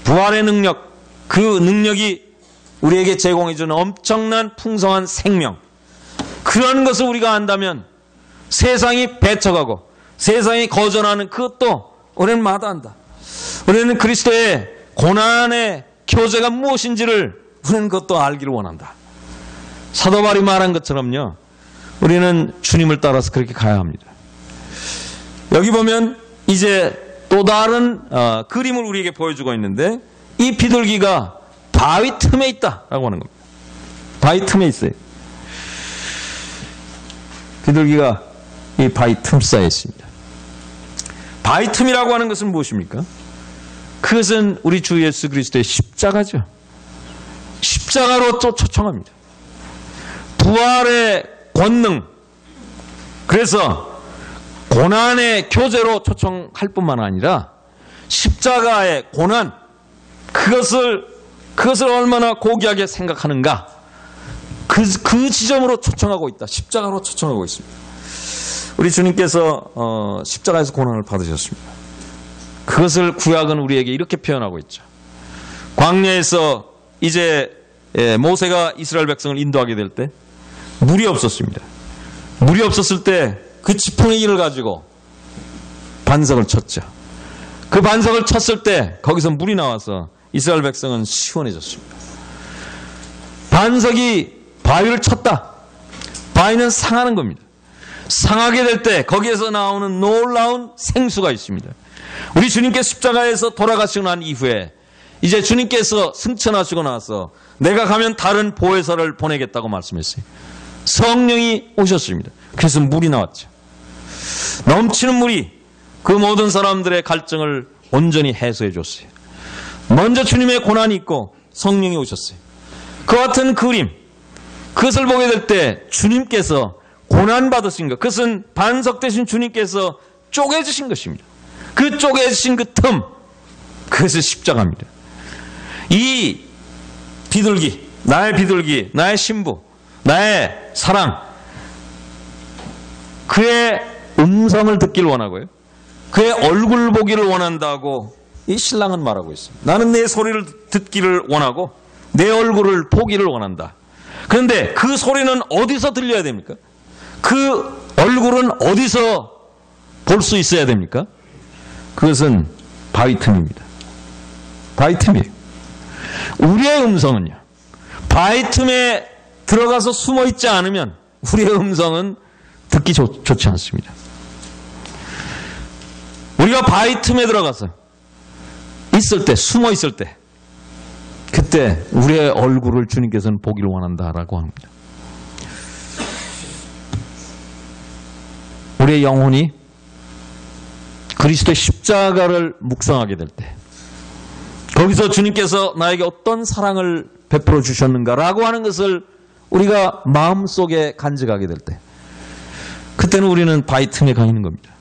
부활의 능력, 그 능력이 우리에게 제공해주는 엄청난 풍성한 생명. 그런 것을 우리가 안다면 세상이 배척하고 세상이 거절하는 그것도 우리는 마다한다. 우리는 그리스도의 고난의 교제가 무엇인지를 우리는 그것도 알기를 원한다. 사도 바울이 말한 것처럼요. 우리는 주님을 따라서 그렇게 가야 합니다. 여기 보면 이제 또 다른 그림을 우리에게 보여주고 있는데 이 비둘기가 바위 틈에 있다라고 하는 겁니다. 바위 틈에 있어요. 비둘기가 이 바위 틈 사이에 있습니다. 바위 틈이라고 하는 것은 무엇입니까? 그것은 우리 주 예수 그리스도의 십자가죠. 십자가로 또 초청합니다. 부활의 권능. 그래서 고난의 교제로 초청할 뿐만 아니라 십자가의 고난, 그것을 얼마나 고귀하게 생각하는가. 그 지점으로 초청하고 있다. 십자가로 초청하고 있습니다. 우리 주님께서 십자가에서 고난을 받으셨습니다. 그것을 구약은 우리에게 이렇게 표현하고 있죠. 광야에서 이제 모세가 이스라엘 백성을 인도하게 될 때 물이 없었습니다. 물이 없었을 때 그 지팡이를 가지고 반석을 쳤죠. 그 반석을 쳤을 때 거기서 물이 나와서 이스라엘 백성은 시원해졌습니다. 반석이 바위를 쳤다. 바위는 상하는 겁니다. 상하게 될 때 거기에서 나오는 놀라운 생수가 있습니다. 우리 주님께서 십자가에서 돌아가시고 난 이후에 이제 주님께서 승천하시고 나서 내가 가면 다른 보혜사를 보내겠다고 말씀했어요. 성령이 오셨습니다. 그래서 물이 나왔죠. 넘치는 물이 그 모든 사람들의 갈증을 온전히 해소해 줬어요. 먼저 주님의 고난이 있고 성령이 오셨어요. 그 같은 그림, 그것을 보게 될 때 주님께서 고난받으신 것, 그것은 반석 되신 주님께서 쪼개지신 것입니다. 그 쪼개지신 그 틈, 그것이 십자가입니다. 이 비둘기, 나의 신부, 나의 사랑, 그의 음성을 듣기를 원하고요, 그의 얼굴 보기를 원한다고 이 신랑은 말하고 있습니다. 나는 내 소리를 듣기를 원하고 내 얼굴을 보기를 원한다. 그런데 그 소리는 어디서 들려야 됩니까? 그 얼굴은 어디서 볼 수 있어야 됩니까? 그것은 바위 틈입니다. 바위 틈이에요. 우리의 음성은요, 바위 틈에 들어가서 숨어 있지 않으면 우리의 음성은 듣기 좋지 않습니다. 우리가 바위 틈에 들어가서 있을 때, 숨어 있을 때, 그때 우리의 얼굴을 주님께서는 보기를 원한다라고 합니다. 우리의 영혼이 그리스도의 십자가를 묵상하게 될 때, 거기서 주님께서 나에게 어떤 사랑을 베풀어 주셨는가라고 하는 것을 우리가 마음속에 간직하게 될 때, 그때는 우리는 바위 틈에 가 있는 겁니다.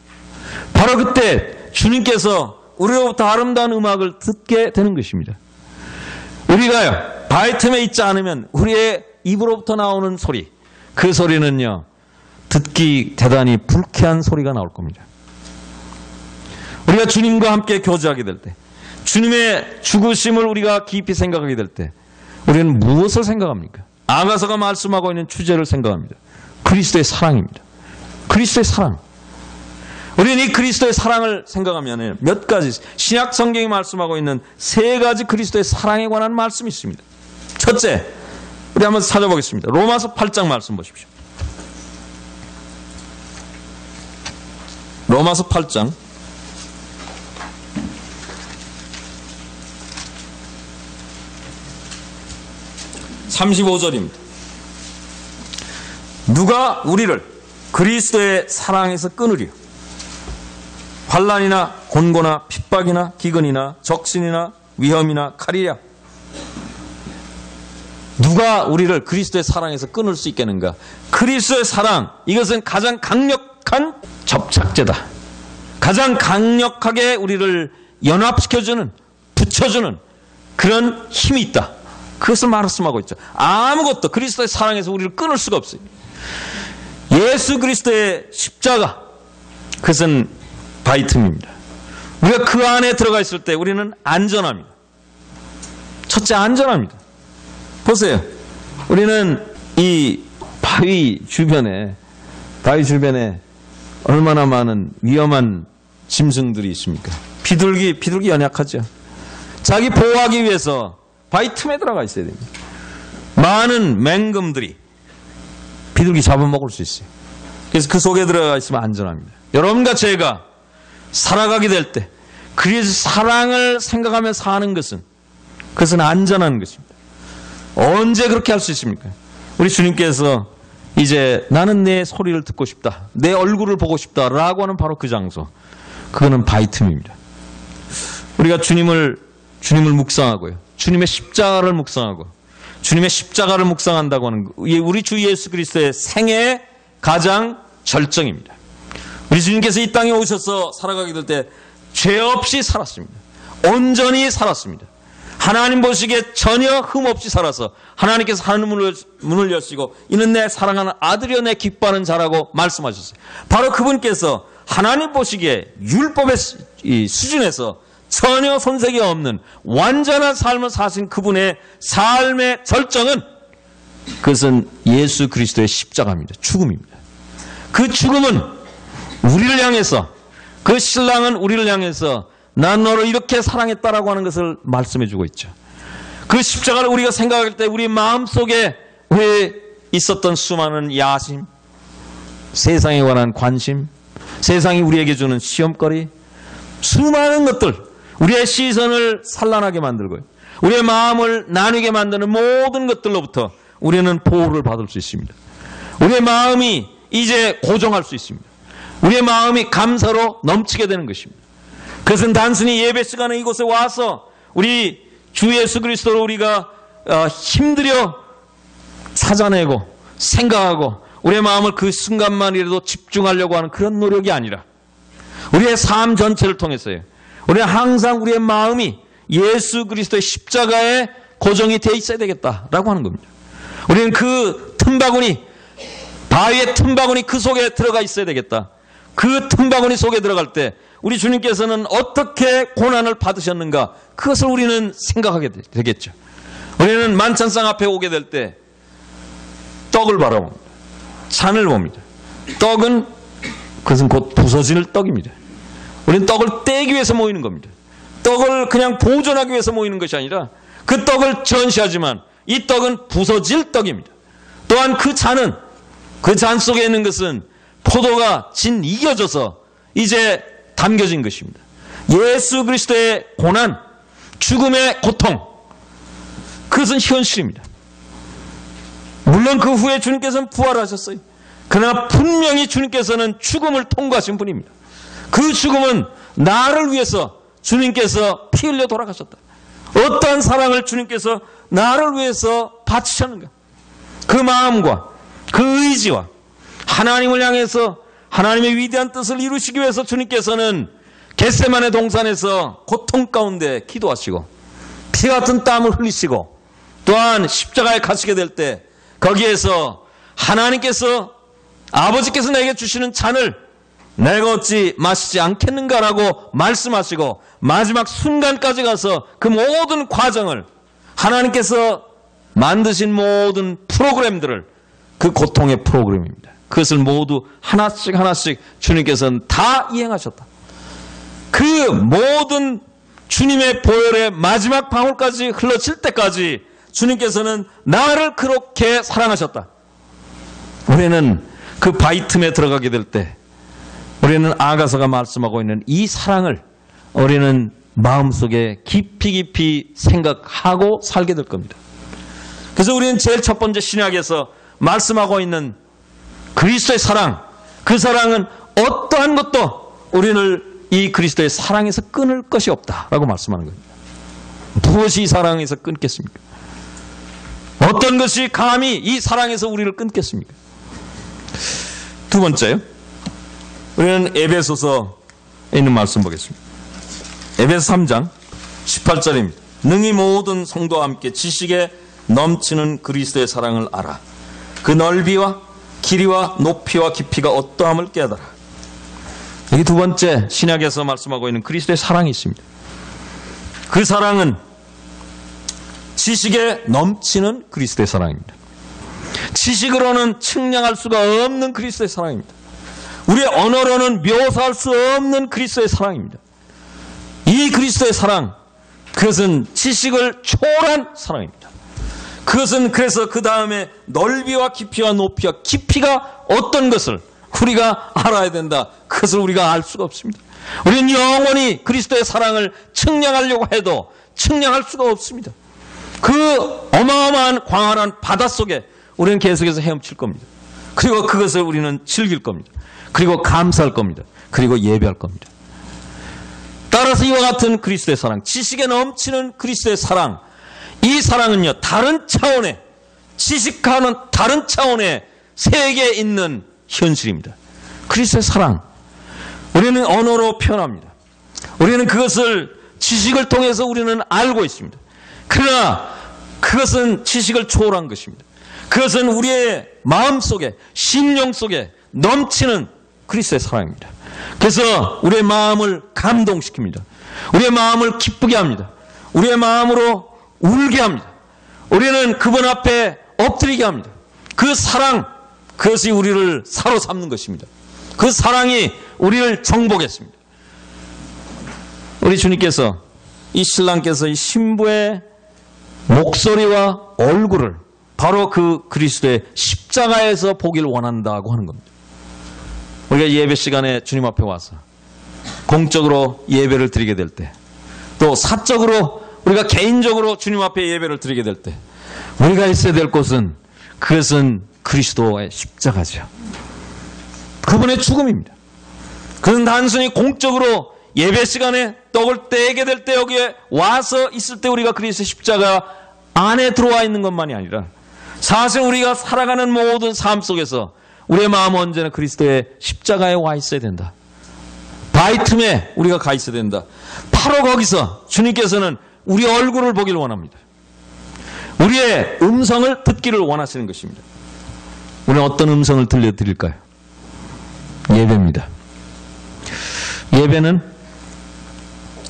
바로 그때 주님께서 우리로부터 아름다운 음악을 듣게 되는 것입니다. 우리가요, 바위 틈에 있지 않으면 우리의 입으로부터 나오는 소리, 그 소리는요, 듣기 대단히 불쾌한 소리가 나올 겁니다. 우리가 주님과 함께 교제하게 될 때, 주님의 죽으심을 우리가 깊이 생각하게 될 때, 우리는 무엇을 생각합니까? 아가서가 말씀하고 있는 주제를 생각합니다. 그리스도의 사랑입니다. 그리스도의 사랑. 우리는 이 그리스도의 사랑을 생각하면 몇 가지, 신약 성경이 말씀하고 있는 3가지 그리스도의 사랑에 관한 말씀이 있습니다. 첫째, 우리 한번 찾아보겠습니다. 로마서 8장 말씀 보십시오. 로마서 8장 35절입니다. 누가 우리를 그리스도의 사랑에서 끊으리요? 환난이나 곤고나 핍박이나 기근이나 적신이나 위험이나 칼이랴. 누가 우리를 그리스도의 사랑에서 끊을 수 있겠는가? 그리스도의 사랑, 이것은 가장 강력한 접착제다. 가장 강력하게 우리를 연합시켜주는, 붙여주는 그런 힘이 있다. 그것을 말씀하고 있죠. 아무것도 그리스도의 사랑에서 우리를 끊을 수가 없어요. 예수 그리스도의 십자가, 그것은 바위 틈입니다. 우리가 그 안에 들어가 있을 때 우리는 안전합니다. 첫째, 안전합니다. 보세요. 우리는 이 바위 주변에 얼마나 많은 위험한 짐승들이 있습니까? 비둘기 연약하죠. 자기 보호하기 위해서 바위 틈에 들어가 있어야 됩니다. 많은 맹금들이 비둘기 잡아먹을 수 있어요. 그래서 그 속에 들어가 있으면 안전합니다. 여러분과 제가 살아가게 될 때 그리스도의 사랑을 생각하며 사는 그것은 안전한 것입니다. 언제 그렇게 할 수 있습니까? 우리 주님께서 이제 나는 내 소리를 듣고 싶다, 내 얼굴을 보고 싶다라고 하는 바로 그 장소, 그거는 바위 틈입니다. 우리가 주님을 묵상하고요, 주님의 십자가를 묵상하고 주님의 십자가를 묵상한다고 하는 것, 우리 주 예수 그리스도의 생애의 가장 절정입니다. 우리 주님께서 이 땅에 오셔서 살아가게 될 때 죄 없이 살았습니다. 온전히 살았습니다. 하나님 보시기에 전혀 흠없이 살아서 하나님께서 하늘 문을 여시고 이는 내 사랑하는 아들이여 내 기뻐하는 자라고 말씀하셨어요. 바로 그분께서 하나님 보시기에 율법의 이 수준에서 전혀 손색이 없는 완전한 삶을 사신 그분의 삶의 절정은, 그것은 예수 그리스도의 십자가입니다. 죽음입니다. 그 죽음은 우리를 향해서, 그 신랑은 우리를 향해서 난 너를 이렇게 사랑했다라고 하는 것을 말씀해 주고 있죠. 그 십자가를 우리가 생각할 때 우리 마음속에 왜 있었던 수많은 야심, 세상에 관한 관심, 세상이 우리에게 주는 시험거리, 수많은 것들, 우리의 시선을 산란하게 만들고요, 우리의 마음을 나뉘게 만드는 모든 것들로부터 우리는 보호를 받을 수 있습니다. 우리의 마음이 이제 고정할 수 있습니다. 우리의 마음이 감사로 넘치게 되는 것입니다. 그것은 단순히 예배 시간에 이곳에 와서 우리 주 예수 그리스도로 우리가 힘들여 찾아내고 생각하고 우리의 마음을 그 순간만이라도 집중하려고 하는 그런 노력이 아니라 우리의 삶 전체를 통해서요, 우리는 항상 우리의 마음이 예수 그리스도의 십자가에 고정이 되어 있어야 되겠다라고 하는 겁니다. 우리는 그 틈바구니, 바위의 틈바구니 그 속에 들어가 있어야 되겠다. 그 틈바구니 속에 들어갈 때 우리 주님께서는 어떻게 고난을 받으셨는가, 그것을 우리는 생각하게 되겠죠. 우리는 만찬상 앞에 오게 될 때 떡을 바라봅니다. 잔을 봅니다. 떡은 그것은 곧 부서질 떡입니다. 우리는 떡을 떼기 위해서 모이는 겁니다. 떡을 그냥 보존하기 위해서 모이는 것이 아니라 그 떡을 전시하지만 이 떡은 부서질 떡입니다. 또한 그 잔은, 그 잔 속에 있는 것은 포도가 이겨져서 이제 담겨진 것입니다. 예수 그리스도의 고난, 죽음의 고통, 그것은 현실입니다. 물론 그 후에 주님께서는 부활하셨어요. 그러나 분명히 주님께서는 죽음을 통과하신 분입니다. 그 죽음은 나를 위해서 주님께서 피 흘려 돌아가셨다. 어떠한 사랑을 주님께서 나를 위해서 바치셨는가. 그 마음과 그 의지와 하나님을 향해서 하나님의 위대한 뜻을 이루시기 위해서 주님께서는 겟세마네 동산에서 고통 가운데 기도하시고 피 같은 땀을 흘리시고 또한 십자가에 가시게 될 때 거기에서 하나님께서, 아버지께서 내게 주시는 잔을 내가 어찌 마시지 않겠는가라고 말씀하시고 마지막 순간까지 가서 그 모든 과정을, 하나님께서 만드신 모든 프로그램들을, 그 고통의 프로그램입니다. 그것을 모두 하나씩 하나씩 주님께서는 다 이행하셨다. 그 모든 주님의 보혈의 마지막 방울까지 흘러칠 때까지 주님께서는 나를 그렇게 사랑하셨다. 우리는 그 바위 틈에 들어가게 될 때 우리는 아가서가 말씀하고 있는 이 사랑을 우리는 마음속에 깊이 깊이 생각하고 살게 될 겁니다. 그래서 우리는 제일 첫 번째 신약에서 말씀하고 있는 그리스도의 사랑, 그 사랑은 어떠한 것도 우리를 이 그리스도의 사랑에서 끊을 것이 없다라고 말씀하는 겁니다. 무엇이 이 사랑에서 끊겠습니까? 어떤 것이 감히 이 사랑에서 우리를 끊겠습니까? 두 번째요, 우리는 에베소서에 있는 말씀 보겠습니다. 에베소 3장 18절입니다. 능히 모든 성도와 함께 지식에 넘치는 그리스도의 사랑을 알아. 그 넓이와 길이와 높이와 깊이가 어떠함을 깨달아. 여기 두 번째 신약에서 말씀하고 있는 그리스도의 사랑이 있습니다. 그 사랑은 지식에 넘치는 그리스도의 사랑입니다. 지식으로는 측량할 수가 없는 그리스도의 사랑입니다. 우리의 언어로는 묘사할 수 없는 그리스도의 사랑입니다. 이 그리스도의 사랑, 그것은 지식을 초월한 사랑입니다. 그것은 그래서 그 다음에 넓이와 깊이와 높이와 깊이가 어떤 것을 우리가 알아야 된다. 그것을 우리가 알 수가 없습니다. 우리는 영원히 그리스도의 사랑을 측량하려고 해도 측량할 수가 없습니다. 그 어마어마한 광활한 바닷속에 우리는 계속해서 헤엄칠 겁니다. 그리고 그것을 우리는 즐길 겁니다. 그리고 감사할 겁니다. 그리고 예배할 겁니다. 따라서 이와 같은 그리스도의 사랑, 지식에 넘치는 그리스도의 사랑, 이 사랑은요, 다른 차원의, 지식과는 다른 차원의 세계에 있는 현실입니다. 그리스도의 사랑, 우리는 언어로 표현합니다. 우리는 그것을 지식을 통해서 우리는 알고 있습니다. 그러나 그것은 지식을 초월한 것입니다. 그것은 우리의 마음속에, 심령 속에 넘치는 그리스도의 사랑입니다. 그래서 우리의 마음을 감동시킵니다. 우리의 마음을 기쁘게 합니다. 우리의 마음으로 울게 합니다. 우리는 그분 앞에 엎드리게 합니다. 그 사랑, 그것이 우리를 사로잡는 것입니다. 그 사랑이 우리를 정복했습니다. 우리 주님께서, 이 신랑께서 이 신부의 목소리와 얼굴을 바로 그 그리스도의 십자가에서 보기를 원한다고 하는 겁니다. 우리가 예배 시간에 주님 앞에 와서 공적으로 예배를 드리게 될 때, 또 사적으로 우리가 개인적으로 주님 앞에 예배를 드리게 될 때, 우리가 있어야 될 곳은, 그것은 그리스도의 십자가죠. 그분의 죽음입니다. 그것은 단순히 공적으로 예배 시간에 떡을 떼게 될 때, 여기에 와서 있을 때 우리가 그리스도의 십자가 안에 들어와 있는 것만이 아니라, 사실 우리가 살아가는 모든 삶 속에서 우리의 마음은 언제나 그리스도의 십자가에 와 있어야 된다. 바위 틈에 우리가 가 있어야 된다. 바로 거기서 주님께서는 우리 얼굴을 보기를 원합니다. 우리의 음성을 듣기를 원하시는 것입니다. 우리는 어떤 음성을 들려드릴까요? 예배입니다. 예배는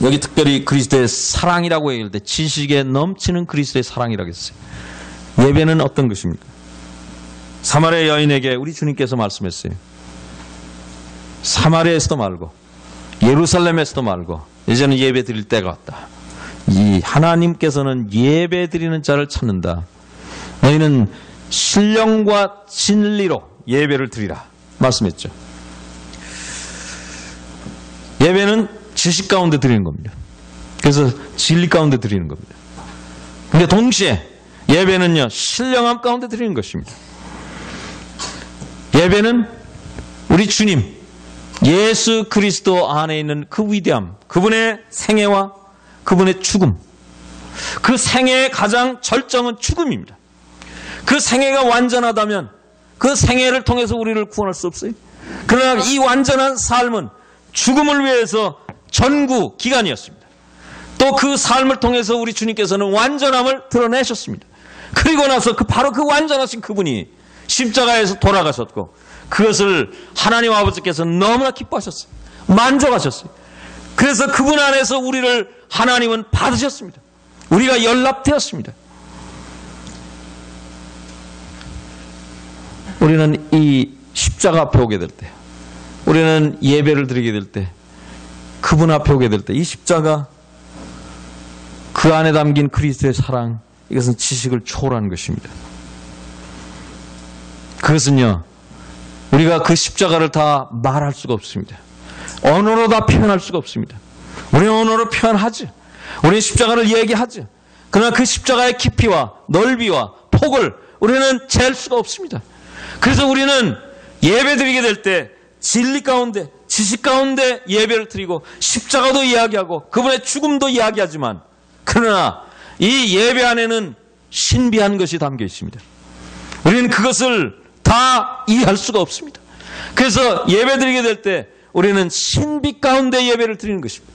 여기 특별히 그리스도의 사랑이라고 얘기할 때 지식에 넘치는 그리스도의 사랑이라고 했어요. 예배는 어떤 것입니까? 사마리아 여인에게 우리 주님께서 말씀했어요. 사마리아에서도 말고 예루살렘에서도 말고 이제는 예배 드릴 때가 왔다. 이 하나님께서는 예배 드리는 자를 찾는다. 너희는 신령과 진리로 예배를 드리라 말씀했죠. 예배는 지식 가운데 드리는 겁니다. 그래서 진리 가운데 드리는 겁니다. 근데 동시에 예배는요, 신령함 가운데 드리는 것입니다. 예배는 우리 주님 예수 그리스도 안에 있는 그 위대함, 그분의 생애와 그분의 죽음, 그 생애의 가장 절정은 죽음입니다. 그 생애가 완전하다면 그 생애를 통해서 우리를 구원할 수 없어요. 그러나 이 완전한 삶은 죽음을 위해서 전구 기간이었습니다. 또 그 삶을 통해서 우리 주님께서는 완전함을 드러내셨습니다. 그리고 나서 바로 그 완전하신 그분이 십자가에서 돌아가셨고, 그것을 하나님 아버지께서 너무나 기뻐하셨어요. 만족하셨어요. 그래서 그분 안에서 우리를 하나님은 받으셨습니다. 우리가 연락되었습니다. 우리는 이 십자가 앞에 오게 될 때, 우리는 예배를 드리게 될 때, 그분 앞에 오게 될 때, 이 십자가, 그 안에 담긴 그리스도의 사랑, 이것은 지식을 초월하는 것입니다. 그것은요, 우리가 그 십자가를 다 말할 수가 없습니다. 언어로 다 표현할 수가 없습니다. 우리는 언어로 표현하지. 우리는 십자가를 얘기하지. 그러나 그 십자가의 깊이와 넓이와 폭을 우리는 잴 수가 없습니다. 그래서 우리는 예배 드리게 될 때 진리 가운데, 지식 가운데 예배를 드리고 십자가도 이야기하고 그분의 죽음도 이야기하지만, 그러나 이 예배 안에는 신비한 것이 담겨 있습니다. 우리는 그것을 다 이해할 수가 없습니다. 그래서 예배 드리게 될 때 우리는 신비 가운데 예배를 드리는 것입니다.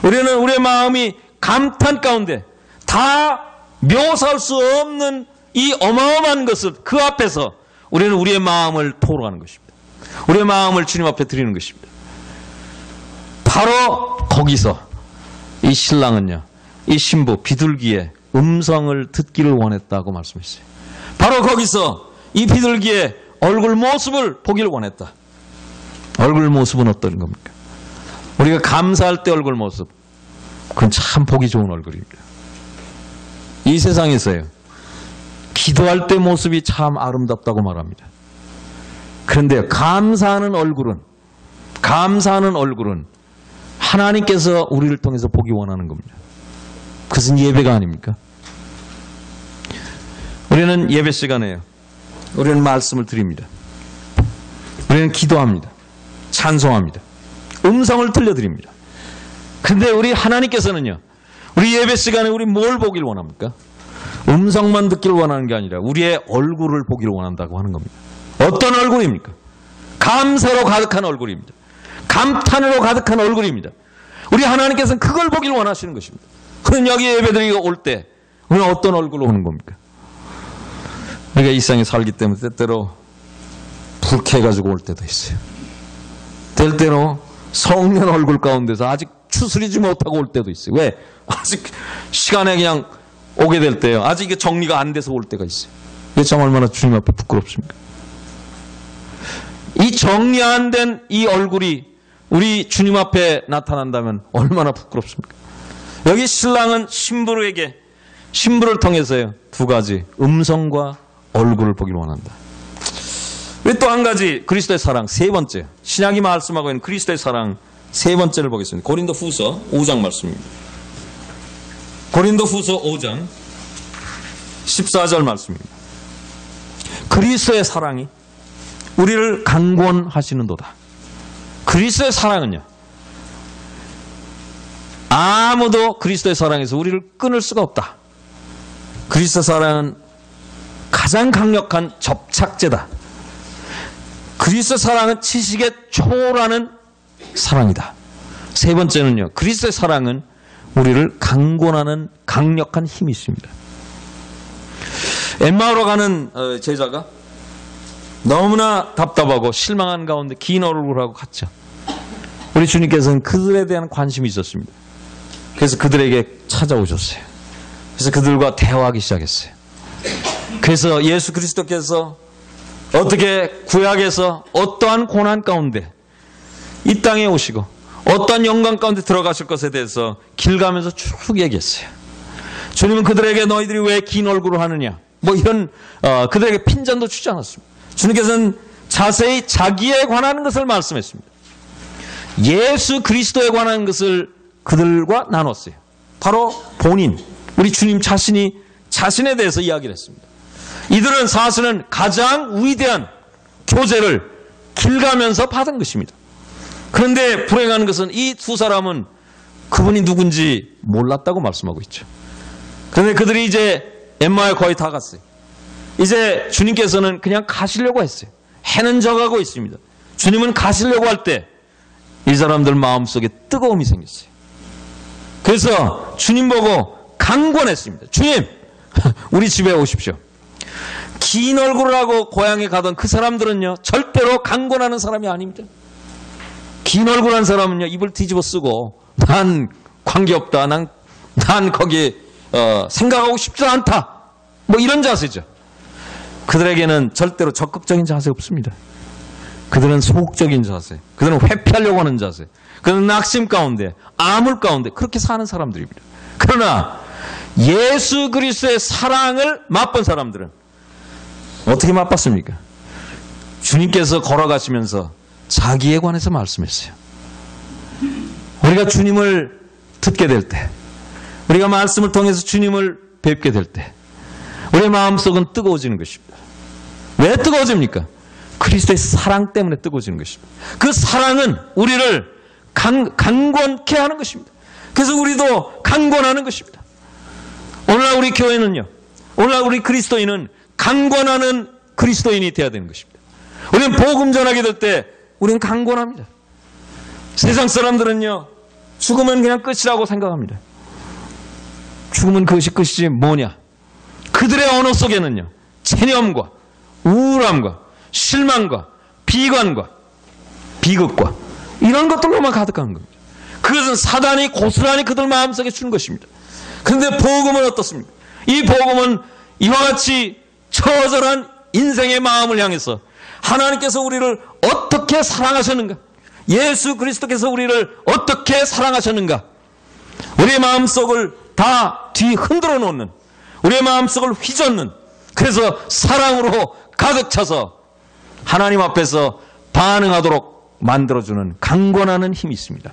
우리는 우리의 마음이 감탄 가운데, 다 묘사할 수 없는 이 어마어마한 것을 그 앞에서 우리는 우리의 마음을 토로하는 것입니다. 우리의 마음을 주님 앞에 드리는 것입니다. 바로 거기서 이 신랑은요, 이 신부 비둘기의 음성을 듣기를 원했다고 말씀했어요. 바로 거기서 이 비둘기의 얼굴 모습을 보기를 원했다. 얼굴 모습은 어떤 겁니까? 우리가 감사할 때 얼굴 모습, 그건 참 보기 좋은 얼굴입니다. 이 세상에서요, 기도할 때 모습이 참 아름답다고 말합니다. 그런데 감사하는 얼굴은 하나님께서 우리를 통해서 보기 원하는 겁니다. 그것은 예배가 아닙니까? 우리는 예배 시간에요, 우리는 말씀을 드립니다. 우리는 기도합니다. 찬송합니다. 음성을 들려드립니다. 그런데 우리 하나님께서는요, 우리 예배 시간에 우리 뭘 보길 원합니까? 음성만 듣기를 원하는 게 아니라 우리의 얼굴을 보기를 원한다고 하는 겁니다. 어떤 얼굴입니까? 감사로 가득한 얼굴입니다. 감탄으로 가득한 얼굴입니다. 우리 하나님께서는 그걸 보기를 원하시는 것입니다. 그럼 여기 예배드리고 올 때 우리는 어떤 얼굴로 오는 겁니까? 우리가 이 세상에 살기 때문에 때때로 불쾌해가지고 올 때도 있어요. 때때로 성령 얼굴 가운데서 아직 추스리지 못하고 올 때도 있어요. 왜? 아직 시간에 그냥 오게 될 때요, 아직 이게 정리가 안 돼서 올 때가 있어요. 이게 참 얼마나 주님 앞에 부끄럽습니까? 이 정리 안 된 이 얼굴이 우리 주님 앞에 나타난다면 얼마나 부끄럽습니까? 여기 신랑은 신부에게 신부를 통해서요. 두 가지, 음성과 얼굴을 보기를 원한다. 또 한 가지, 그리스도의 사랑, 세 번째. 신약이 말씀하고 있는 그리스도의 사랑 세 번째를 보겠습니다. 고린도 후서 5장 말씀입니다. 고린도 후서 5장 14절 말씀입니다. 그리스도의 사랑이 우리를 강권하시는도다. 그리스도의 사랑은요, 아무도 그리스도의 사랑에서 우리를 끊을 수가 없다. 그리스도의 사랑은 가장 강력한 접착제다. 그리스도의 사랑은 지식에 초월하는 사랑이다. 세 번째는요, 그리스도의 사랑은 우리를 강권하는 강력한 힘이 있습니다. 엠마오로 가는 제자가 너무나 답답하고 실망한 가운데 긴 얼굴하고 갔죠. 우리 주님께서는 그들에 대한 관심이 있었습니다. 그래서 그들에게 찾아오셨어요. 그래서 그들과 대화하기 시작했어요. 그래서 예수 그리스도께서 어떻게 구약에서 어떠한 고난 가운데 이 땅에 오시고 어떠한 영광 가운데 들어가실 것에 대해서 길 가면서 쭉 얘기했어요. 주님은 그들에게 너희들이 왜 긴 얼굴을 하느냐, 뭐 이런 그들에게 핀잔도 주지 않았습니다. 주님께서는 자세히 자기에 관한 것을 말씀했습니다. 예수 그리스도에 관한 것을 그들과 나눴어요. 바로 본인, 우리 주님 자신이 자신에 대해서 이야기를 했습니다. 이들은 사실은 가장 위대한 교제를 길 가면서 받은 것입니다. 그런데 불행한 것은 이 두 사람은 그분이 누군지 몰랐다고 말씀하고 있죠. 그런데 그들이 이제 엠마오에 거의 다 갔어요. 이제 주님께서는 그냥 가시려고 했어요. 해는 져가고 있습니다. 주님은 가시려고 할 때 이 사람들 마음속에 뜨거움이 생겼어요. 그래서 주님 보고 강권했습니다. 주님, 우리 집에 오십시오. 긴 얼굴을 하고 고향에 가던 그 사람들은요, 절대로 강권하는 사람이 아닙니다. 긴 얼굴한 사람은요, 입을 뒤집어 쓰고 난 관계없다, 난 거기에 생각하고 싶지 않다, 뭐 이런 자세죠. 그들에게는 절대로 적극적인 자세 없습니다. 그들은 소극적인 자세, 그들은 회피하려고 하는 자세, 그들은 낙심 가운데, 암울 가운데 그렇게 사는 사람들입니다. 그러나 예수 그리스도의 사랑을 맛본 사람들은 어떻게 맛봤습니까? 주님께서 걸어가시면서 자기에 관해서 말씀했어요. 우리가 주님을 듣게 될 때, 우리가 말씀을 통해서 주님을 뵙게 될 때 우리의 마음속은 뜨거워지는 것입니다. 왜 뜨거워집니까? 그리스도의 사랑 때문에 뜨거워지는 것입니다. 그 사랑은 우리를 강권케 하는 것입니다. 그래서 우리도 강권하는 것입니다. 오늘날 우리 교회는요, 오늘날 우리 그리스도인은 강권하는 그리스도인이 되어야 되는 것입니다. 우리는 복음 전하게 될 때 우리는 강권합니다. 세상 사람들은요, 죽으면 그냥 끝이라고 생각합니다. 죽으면 그것이 끝이지 뭐냐. 그들의 언어 속에는요, 체념과 우울함과 실망과 비관과 비극과 이런 것들로만 가득한 겁니다. 그것은 사단이 고스란히 그들 마음속에 주는 것입니다. 그런데 복음은 어떻습니까? 이 복음은 이와 같이 처절한 인생의 마음을 향해서 하나님께서 우리를 어떻게 사랑하셨는가, 예수 그리스도께서 우리를 어떻게 사랑하셨는가, 우리의 마음속을 다 뒤흔들어 놓는, 우리의 마음속을 휘젓는, 그래서 사랑으로 가득 차서 하나님 앞에서 반응하도록 만들어주는 강권하는 힘이 있습니다.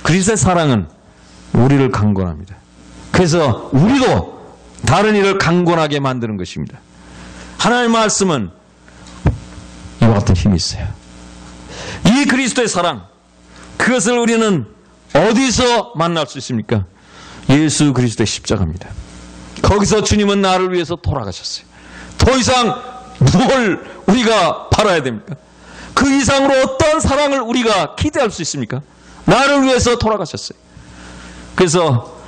그리스도의 사랑은 우리를 강권합니다. 그래서 우리도 다른 이를 강권하게 만드는 것입니다. 하나님의 말씀은 이와 같은 힘이 있어요. 이 그리스도의 사랑, 그것을 우리는 어디서 만날 수 있습니까? 예수 그리스도의 십자가입니다. 거기서 주님은 나를 위해서 돌아가셨어요. 더 이상 뭘 우리가 바라야 됩니까? 그 이상으로 어떤 사랑을 우리가 기대할 수 있습니까? 나를 위해서 돌아가셨어요. 그래서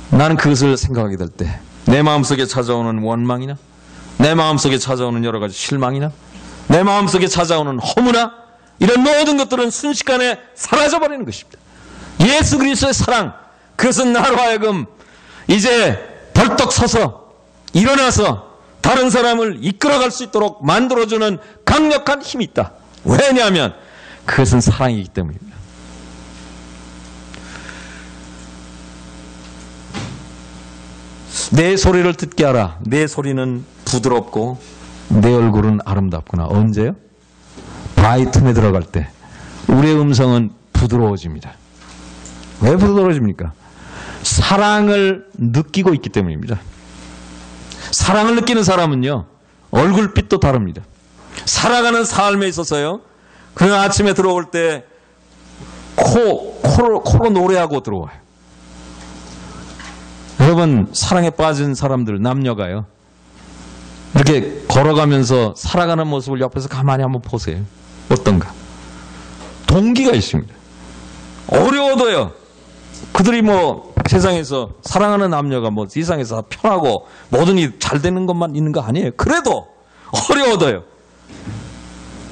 나는 그것을 생각하게 될 때 내 마음속에 찾아오는 원망이나, 내 마음속에 찾아오는 여러 가지 실망이나, 내 마음속에 찾아오는 허무나, 이런 모든 것들은 순식간에 사라져버리는 것입니다. 예수 그리스도의 사랑, 그것은 나로 하여금 이제 벌떡 서서 일어나서 다른 사람을 이끌어갈 수 있도록 만들어주는 강력한 힘이 있다. 왜냐하면 그것은 사랑이기 때문입니다. 내 소리를 듣게 하라. 내 소리는 부드럽고 내 얼굴은 아름답구나. 언제요? 바위 틈에 들어갈 때 우리의 음성은 부드러워집니다. 왜 부드러워집니까? 사랑을 느끼고 있기 때문입니다. 사랑을 느끼는 사람은요, 얼굴빛도 다릅니다. 살아가는 삶에 있어서요, 그 아침에 들어올 때 코로 노래하고 들어와요. 여러분, 사랑에 빠진 사람들, 남녀가요, 이렇게 걸어가면서 살아가는 모습을 옆에서 가만히 한번 보세요. 어떤가? 동기가 있습니다. 어려워도요, 그들이 뭐 세상에서 사랑하는 남녀가 뭐 세상에서 편하고 모든 일이 잘 되는 것만 있는 거 아니에요. 그래도 어려워도요,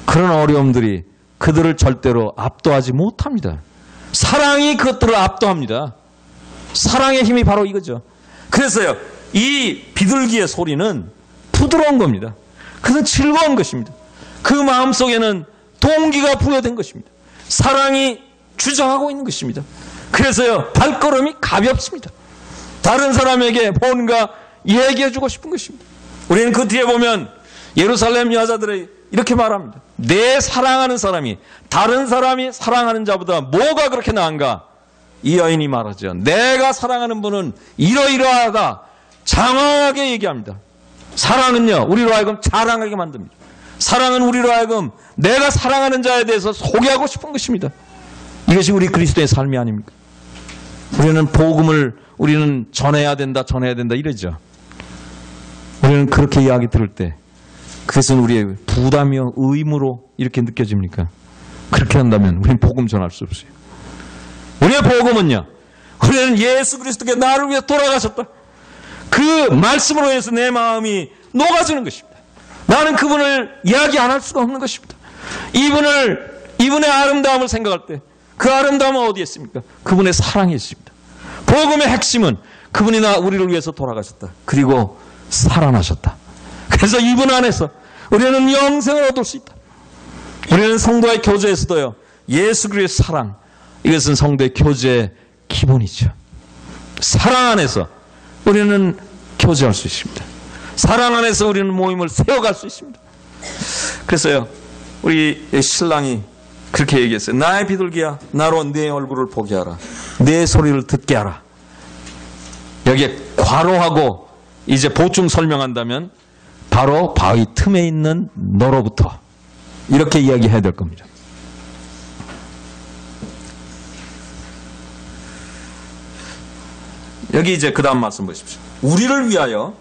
그런 어려움들이 그들을 절대로 압도하지 못합니다. 사랑이 그것들을 압도합니다. 사랑의 힘이 바로 이거죠. 그래서요, 이 비둘기의 소리는 부드러운 겁니다. 그것은 즐거운 것입니다. 그 마음속에는 동기가 부여된 것입니다. 사랑이 주장하고 있는 것입니다. 그래서요, 발걸음이 가볍습니다. 다른 사람에게 뭔가 얘기해주고 싶은 것입니다. 우리는 그 뒤에 보면 예루살렘 여자들이 이렇게 말합니다. 내 사랑하는 사람이 다른 사람이 사랑하는 자보다 뭐가 그렇게 나은가? 이 여인이 말하죠. 내가 사랑하는 분은 이러이러하다. 장황하게 얘기합니다. 사랑은요, 우리로 하여금 자랑하게 만듭니다. 사랑은 우리로 하여금 내가 사랑하는 자에 대해서 소개하고 싶은 것입니다. 이것이 우리 그리스도의 삶이 아닙니까? 우리는 복음을 우리는 전해야 된다 이러죠. 우리는 그렇게 이야기 들을 때 그것은 우리의 부담이요 의무로 이렇게 느껴집니까? 그렇게 한다면 우리는 복음 전할 수 없어요. 우리의 복음은요, 우리는 예수 그리스도께 나를 위해 돌아가셨다. 그 말씀으로 해서 내 마음이 녹아지는 것입니다. 나는 그분을 이야기 안 할 수가 없는 것입니다. 이분의 아름다움을 생각할 때 그 아름다움은 어디에 있습니까? 그분의 사랑에 있습니다. 복음의 핵심은 그분이 우리를 위해서 돌아가셨다. 그리고 살아나셨다. 그래서 이분 안에서 우리는 영생을 얻을 수 있다. 우리는 성도의 교제에서도요, 예수 그리스도의 사랑, 이것은 성도의 교제의 기본이죠. 사랑 안에서 우리는 교제할 수 있습니다. 사랑 안에서 우리는 모임을 세워갈 수 있습니다. 그래서요, 우리 신랑이 그렇게 얘기했어요. 나의 비둘기야, 나로 내 얼굴을 보게 하라. 내 소리를 듣게 하라. 여기에 괄호하고 이제 보충 설명한다면 바로 바위 틈에 있는 너로부터, 이렇게 이야기해야 될 겁니다. 여기 이제 그 다음 말씀 보십시오. 우리를 위하여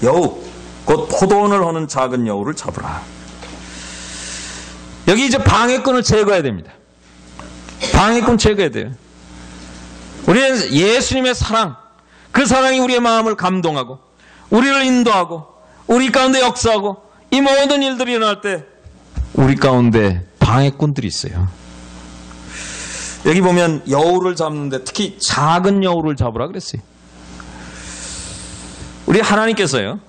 여우, 곧 포도원을 허는 작은 여우를 잡으라. 여기 이제 방해꾼을 제거해야 됩니다. 방해꾼 제거해야 돼요. 우리는 예수님의 사랑, 그 사랑이 우리의 마음을 감동하고 우리를 인도하고 우리 가운데 역사하고 이 모든 일들이 일어날 때 우리 가운데 방해꾼들이 있어요. 여기 보면 여우를 잡는데 특히 작은 여우를 잡으라 그랬어요. 우리 하나님께서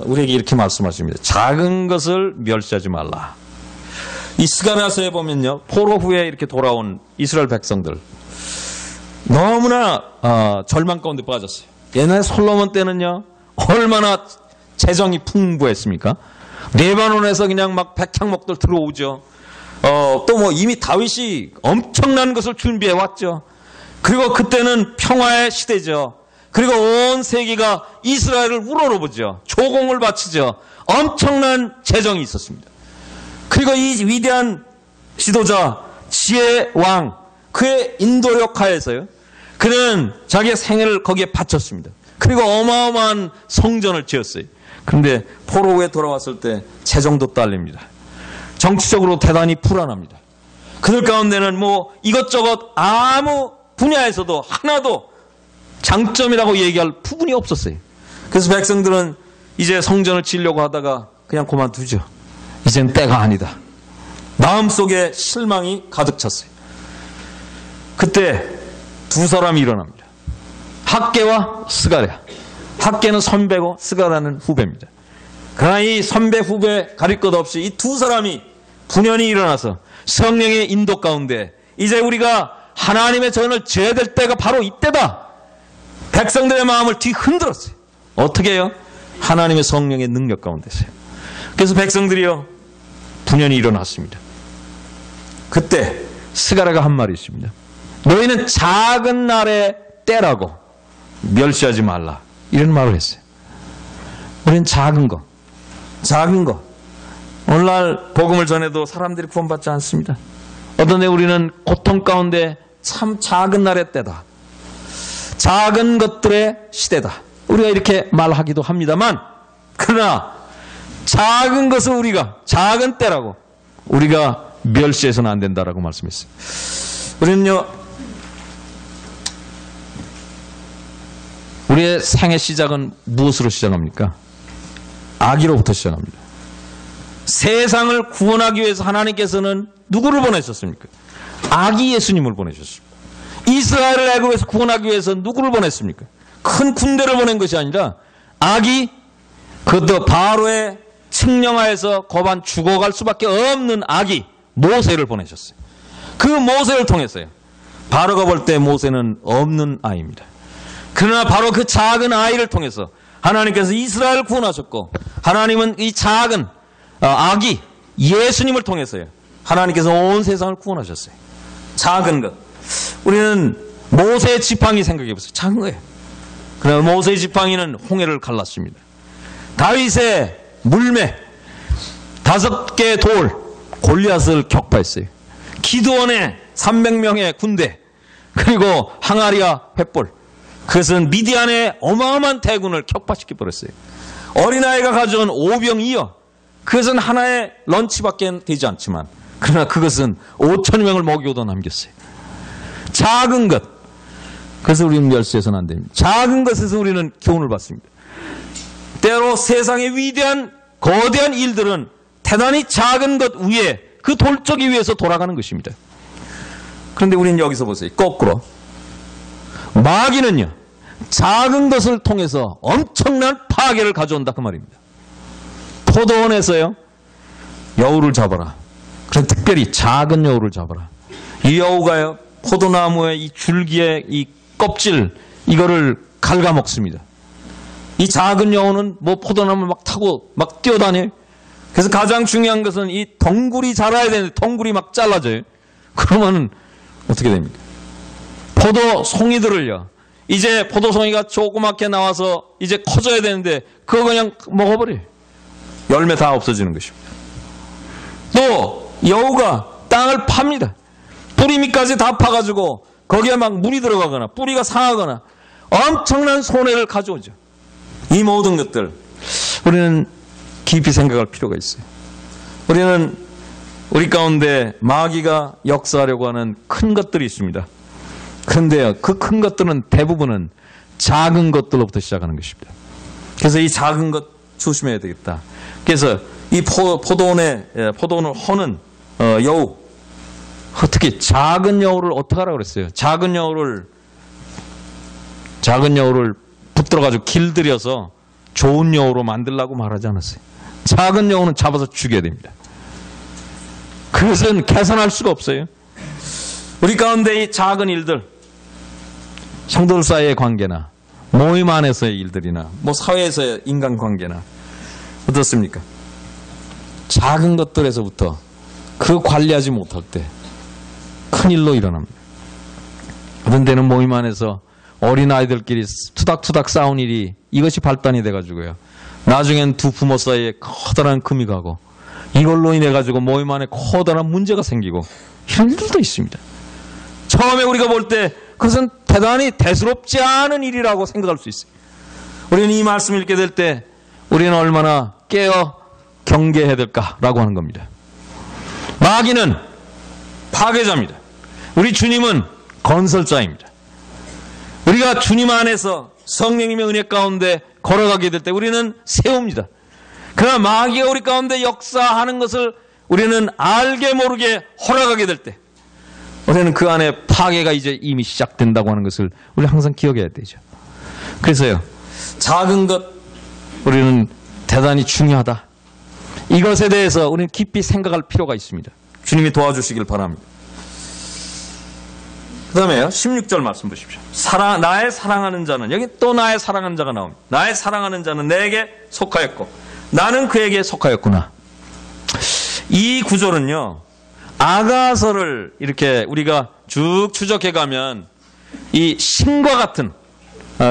우리에게 이렇게 말씀하십니다. 작은 것을 멸시하지 말라. 이 스가랴서에 보면요, 포로 후에 이렇게 돌아온 이스라엘 백성들 너무나 절망 가운데 빠졌어요. 옛날 솔로몬 때는요, 얼마나 재정이 풍부했습니까? 레바논에서 그냥 막 백향목들 들어오죠. 또 뭐 이미 다윗이 엄청난 것을 준비해 왔죠. 그리고 그때는 평화의 시대죠. 그리고 온 세계가 이스라엘을 우러러보죠. 조공을 바치죠. 엄청난 재정이 있었습니다. 그리고 이 위대한 지도자 지혜의 왕, 그의 인도력 하에서요, 그는 자기의 생애를 거기에 바쳤습니다. 그리고 어마어마한 성전을 지었어요. 그런데 포로 후에 돌아왔을 때 재정도 딸립니다. 정치적으로 대단히 불안합니다. 그들 가운데는 뭐 이것저것 아무 분야에서도 하나도 장점이라고 얘기할 부분이 없었어요. 그래서 백성들은 이제 성전을 지으려고 하다가 그냥 그만두죠. 이젠 때가 아니다. 마음속에 실망이 가득 찼어요. 그때 두 사람이 일어납니다. 학개와 스가랴. 학개는 선배고 스가랴는 후배입니다. 그러나 이 선배 후배 가릴 것 없이 이 두 사람이 분연히 일어나서 성령의 인도 가운데 이제 우리가 하나님의 전을 지어야 될 때가 바로 이때다. 백성들의 마음을 뒤흔들었어요. 어떻게 해요? 하나님의 성령의 능력 가운데서요. 그래서 백성들이요, 분연히 일어났습니다. 그때 스가랴가 한 말이 있습니다. 너희는 작은 날의 때라고 멸시하지 말라, 이런 말을 했어요. 우리는 작은 거. 오늘날 복음을 전해도 사람들이 구원받지 않습니다. 어떤 때 우리는 고통 가운데 참 작은 날의 때다, 작은 것들의 시대다, 우리가 이렇게 말하기도 합니다만, 그러나 작은 것을 우리가 작은 때라고 우리가 멸시해서는 안 된다라고 말씀했어요. 우리는요, 우리의 생의 시작은 무엇으로 시작합니까? 아기로부터 시작합니다. 세상을 구원하기 위해서 하나님께서는 누구를 보내셨습니까? 아기 예수님을 보내셨습니다. 이스라엘을 애굽에서 구원하기 위해서 누구를 보냈습니까? 큰 군대를 보낸 것이 아니라 아기, 그것도 바로의 칙령하에서 거반 죽어갈 수밖에 없는 아기 모세를 보내셨어요. 그 모세를 통해서요, 바로가 볼 때 모세는 없는 아이입니다. 그러나 바로 그 작은 아이를 통해서 하나님께서 이스라엘을 구원하셨고, 하나님은 이 작은 아기 예수님을 통해서요, 하나님께서 온 세상을 구원하셨어요. 작은 것. 우리는 모세의 지팡이 생각해 보세요. 작은 거예요. 그러나 모세의 지팡이는 홍해를 갈랐습니다. 다윗의 물매 5개의 돌 골리앗을 격파했어요. 기드온의 300명의 군대, 그리고 항아리와 횃불, 그것은 미디안의 어마어마한 대군을 격파시켜 버렸어요. 어린아이가 가져온 오병이어, 그것은 하나의 런치밖에 되지 않지만, 그러나 그것은 5,000명을 먹이고도 남겼어요. 작은 것. 그래서 우리는 멸시해서는 안 됩니다. 작은 것에서 우리는 교훈을 받습니다. 때로 세상의 위대한 거대한 일들은 대단히 작은 것 위에, 그 돌적이 위에서 돌아가는 것입니다. 그런데 우리는 여기서 보세요. 거꾸로 마귀는요, 작은 것을 통해서 엄청난 파괴를 가져온다, 그 말입니다. 포도원에서요, 여우를 잡아라. 그래서 특별히 작은 여우를 잡아라. 이 여우가요, 포도나무의 이 줄기의 이 껍질, 이거를 갉아먹습니다. 이 작은 여우는 뭐 포도나무를 막 타고 막 뛰어다녀요. 그래서 가장 중요한 것은 이 덩굴이 자라야 되는데 덩굴이 막 잘라져요. 그러면 어떻게 됩니까? 포도송이들을요, 이제 포도송이가 조그맣게 나와서 이제 커져야 되는데 그거 그냥 먹어버려요. 열매 다 없어지는 것입니다. 또 여우가 땅을 팝니다. 뿌리 밑까지 다 파가지고 거기에 막 물이 들어가거나 뿌리가 상하거나 엄청난 손해를 가져오죠. 이 모든 것들 우리는 깊이 생각할 필요가 있어요. 우리는 우리 가운데 마귀가 역사하려고 하는 큰 것들이 있습니다. 그런데요, 그 큰 것들은 대부분은 작은 것들로부터 시작하는 것입니다. 그래서 이 작은 것 조심해야 되겠다. 그래서 이 포도원을 허는 여우, 특히 작은 여우를 어떻게 하라고 그랬어요? 작은 여우를 붙들어가지고 길들여서 좋은 여우로 만들라고 말하지 않았어요. 작은 여우는 잡아서 죽여야 됩니다. 그것은 계산할 수가 없어요. 우리 가운데 이 작은 일들, 성도들 사이의 관계나 모임 안에서의 일들이나 뭐 사회에서의 인간관계나 어떻습니까? 작은 것들에서부터 그 관리하지 못할 때 큰일로 일어납니다. 어떤 때는 모임 안에서 어린아이들끼리 투닥투닥 싸운 일이 이것이 발단이 돼가지고요, 나중엔 두 부모 사이에 커다란 금이 가고 이걸로 인해 가지고 모임 안에 커다란 문제가 생기고 이런 일들도 있습니다. 처음에 우리가 볼 때 그것은 대단히 대수롭지 않은 일이라고 생각할 수 있어요. 우리는 이 말씀을 읽게 될 때 우리는 얼마나 깨어 경계해야 될까라고 하는 겁니다. 마귀는 파괴자입니다. 우리 주님은 건설자입니다. 우리가 주님 안에서 성령님의 은혜 가운데 걸어가게 될 때 우리는 세웁니다. 그러나 마귀가 우리 가운데 역사하는 것을 우리는 알게 모르게 허락하게 될 때 우리는 그 안에 파괴가 이제 이미 시작된다고 하는 것을 우리 항상 기억해야 되죠. 그래서요, 작은 것 우리는 대단히 중요하다. 이것에 대해서 우리는 깊이 생각할 필요가 있습니다. 주님이 도와주시길 바랍니다. 그 다음에 16절 말씀 보십시오. 나의 사랑하는 자는, 여기 또 나의 사랑하는 자가 나옵니다. 나의 사랑하는 자는 내게 속하였고 나는 그에게 속하였구나. 이 구절은요, 아가서를 이렇게 우리가 쭉 추적해 가면 이 신과 같은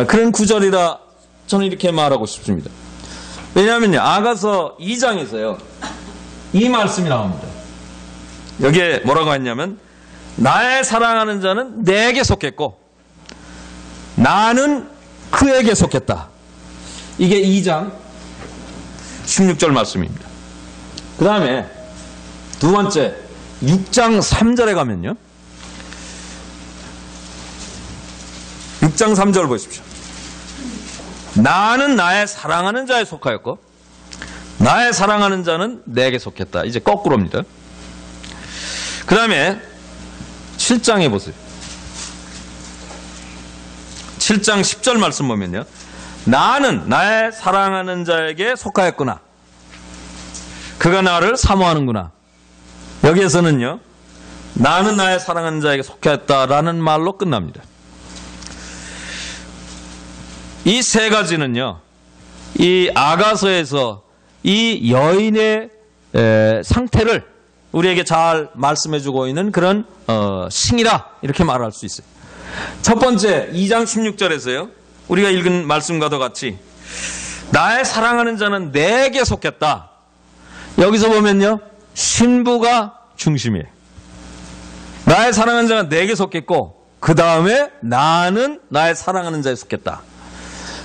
그런 구절이라 저는 이렇게 말하고 싶습니다. 왜냐하면요, 아가서 2장에서요 이 말씀이 나옵니다. 여기에 뭐라고 했냐면, 나의 사랑하는 자는 내게 속했고 나는 그에게 속했다. 이게 2장 16절 말씀입니다. 그 다음에 두 번째 6장 3절에 가면요, 6장 3절 보십시오. 나는 나의 사랑하는 자에 속하였고 나의 사랑하는 자는 내게 속했다. 이제 거꾸로입니다. 그 다음에 7장에 보세요. 7장 10절 말씀 보면요, 나는 나의 사랑하는 자에게 속하였구나. 그가 나를 사모하는구나. 여기에서는요, 나는 나의 사랑하는 자에게 속하였다라는 말로 끝납니다. 이 세 가지는요, 이 아가서에서 이 여인의 상태를 우리에게 잘 말씀해주고 있는 그런 신이라 이렇게 말할 수 있어요. 첫 번째 2장 16절에서요, 우리가 읽은 말씀과도 같이 나의 사랑하는 자는 내게 속했다. 여기서 보면요, 신부가 중심이에요. 나의 사랑하는 자는 내게 속했고 그 다음에 나는 나의 사랑하는 자에 속했다.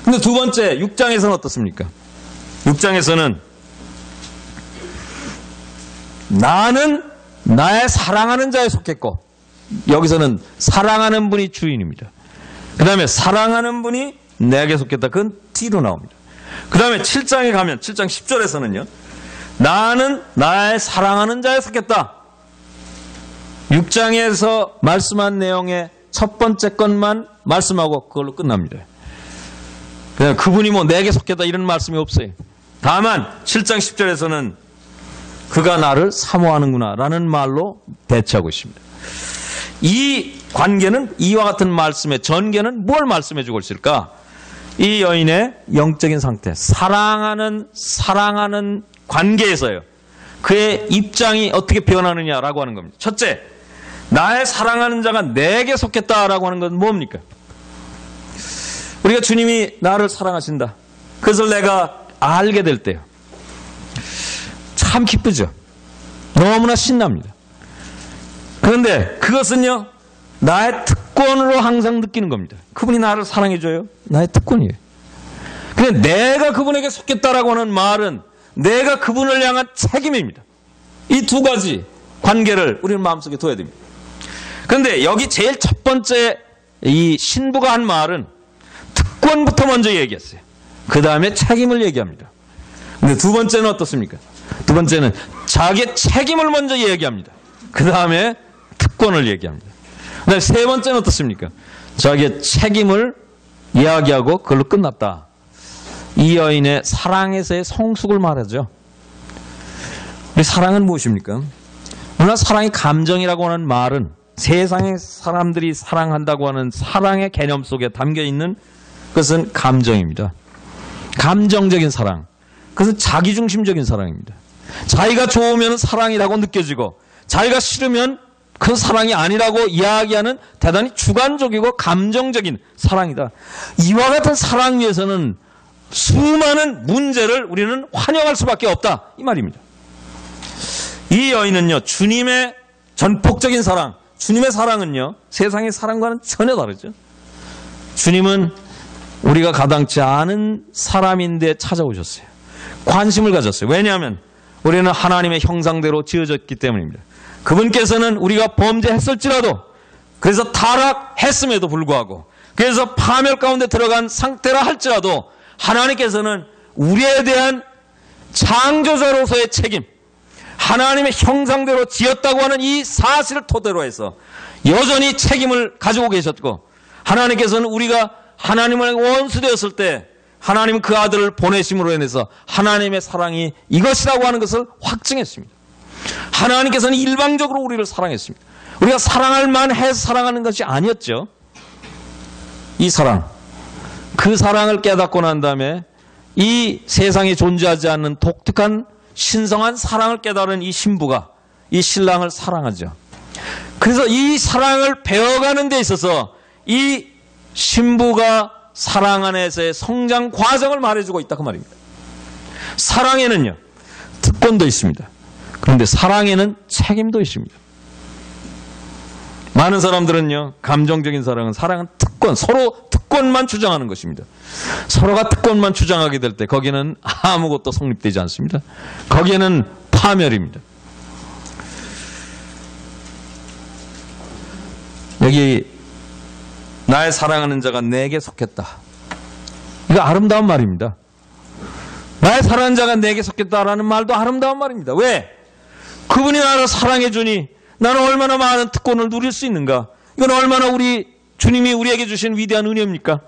근데 두 번째 6장에서는 어떻습니까? 6장에서는 나는 나의 사랑하는 자에 속했고, 여기서는 사랑하는 분이 주인입니다. 그 다음에 사랑하는 분이 내게 속했다. 그건 뒤로 나옵니다. 그 다음에 7장에 가면 7장 10절에서는요, 나는 나의 사랑하는 자에 속했다. 6장에서 말씀한 내용의 첫 번째 것만 말씀하고 그걸로 끝납니다. 그냥 그분이 뭐 내게 속했다 이런 말씀이 없어요. 다만 7장 10절에서는 그가 나를 사모하는구나 라는 말로 대체하고 있습니다. 이 관계는, 이와 같은 말씀의 전개는 뭘 말씀해 주고 있을까? 이 여인의 영적인 상태, 사랑하는 관계에서요, 그의 입장이 어떻게 변하느냐라고 하는 겁니다. 첫째, 나의 사랑하는 자가 내게 속했다라고 하는 건 뭡니까? 우리가 주님이 나를 사랑하신다, 그것을 내가 알게 될 때요, 참 기쁘죠. 너무나 신납니다. 그런데 그것은요, 나의 특권으로 항상 느끼는 겁니다. 그분이 나를 사랑해줘요. 나의 특권이에요. 근데 내가 그분에게 속했다라고 하는 말은 내가 그분을 향한 책임입니다. 이 두 가지 관계를 우리는 마음속에 둬야 됩니다. 그런데 여기 제일 첫 번째 이 신부가 한 말은 특권부터 먼저 얘기했어요. 그 다음에 책임을 얘기합니다. 근데 두 번째는 어떻습니까? 두 번째는 자기의 책임을 먼저 얘기합니다. 그 다음에 특권을 얘기합니다. 근데 세 번째는 어떻습니까? 자기의 책임을 이야기하고 그걸로 끝났다. 이 여인의 사랑에서의 성숙을 말하죠. 우리 사랑은 무엇입니까? 물론 사랑이 감정이라고 하는 말은 세상의 사람들이 사랑한다고 하는 사랑의 개념 속에 담겨 있는 것은 감정입니다. 감정적인 사랑. 그것은 자기중심적인 사랑입니다. 자기가 좋으면 사랑이라고 느껴지고 자기가 싫으면 그 사랑이 아니라고 이야기하는 대단히 주관적이고 감정적인 사랑이다. 이와 같은 사랑 위에서는 수많은 문제를 우리는 환영할 수밖에 없다, 이 말입니다. 이 여인은요, 주님의 전폭적인 사랑, 주님의 사랑은요, 세상의 사랑과는 전혀 다르죠. 주님은 우리가 가당치 않은 사람인데 찾아오셨어요. 관심을 가졌어요. 왜냐하면 우리는 하나님의 형상대로 지어졌기 때문입니다. 그분께서는 우리가 범죄했을지라도, 그래서 타락했음에도 불구하고, 그래서 파멸 가운데 들어간 상태라 할지라도 하나님께서는 우리에 대한 창조자로서의 책임, 하나님의 형상대로 지었다고 하는 이 사실을 토대로 해서 여전히 책임을 가지고 계셨고, 하나님께서는 우리가 하나님의 원수 되었을 때 하나님은 그 아들을 보내심으로 인해서 하나님의 사랑이 이것이라고 하는 것을 확증했습니다. 하나님께서는 일방적으로 우리를 사랑했습니다. 우리가 사랑할 만해서 사랑하는 것이 아니었죠. 이 사랑, 그 사랑을 깨닫고 난 다음에 이 세상에 존재하지 않는 독특한 신성한 사랑을 깨달은 이 신부가 이 신랑을 사랑하죠. 그래서 이 사랑을 배워가는 데 있어서 이 신부가 사랑 안에서의 성장 과정을 말해주고 있다 그 말입니다. 사랑에는요 특권도 있습니다. 그런데 사랑에는 책임도 있습니다. 많은 사람들은요 감정적인 사랑은 특권, 서로 특권만 주장하는 것입니다. 서로가 특권만 주장하게 될 때 거기에는 아무것도 성립되지 않습니다. 거기에는 파멸입니다. 여기 나의 사랑하는 자가 내게 속했다. 이거 아름다운 말입니다. 나의 사랑하는 자가 내게 속했다라는 말도 아름다운 말입니다. 왜? 그분이 나를 사랑해 주니 나는 얼마나 많은 특권을 누릴 수 있는가? 이건 얼마나 주님이 우리에게 주신 위대한 은혜입니까?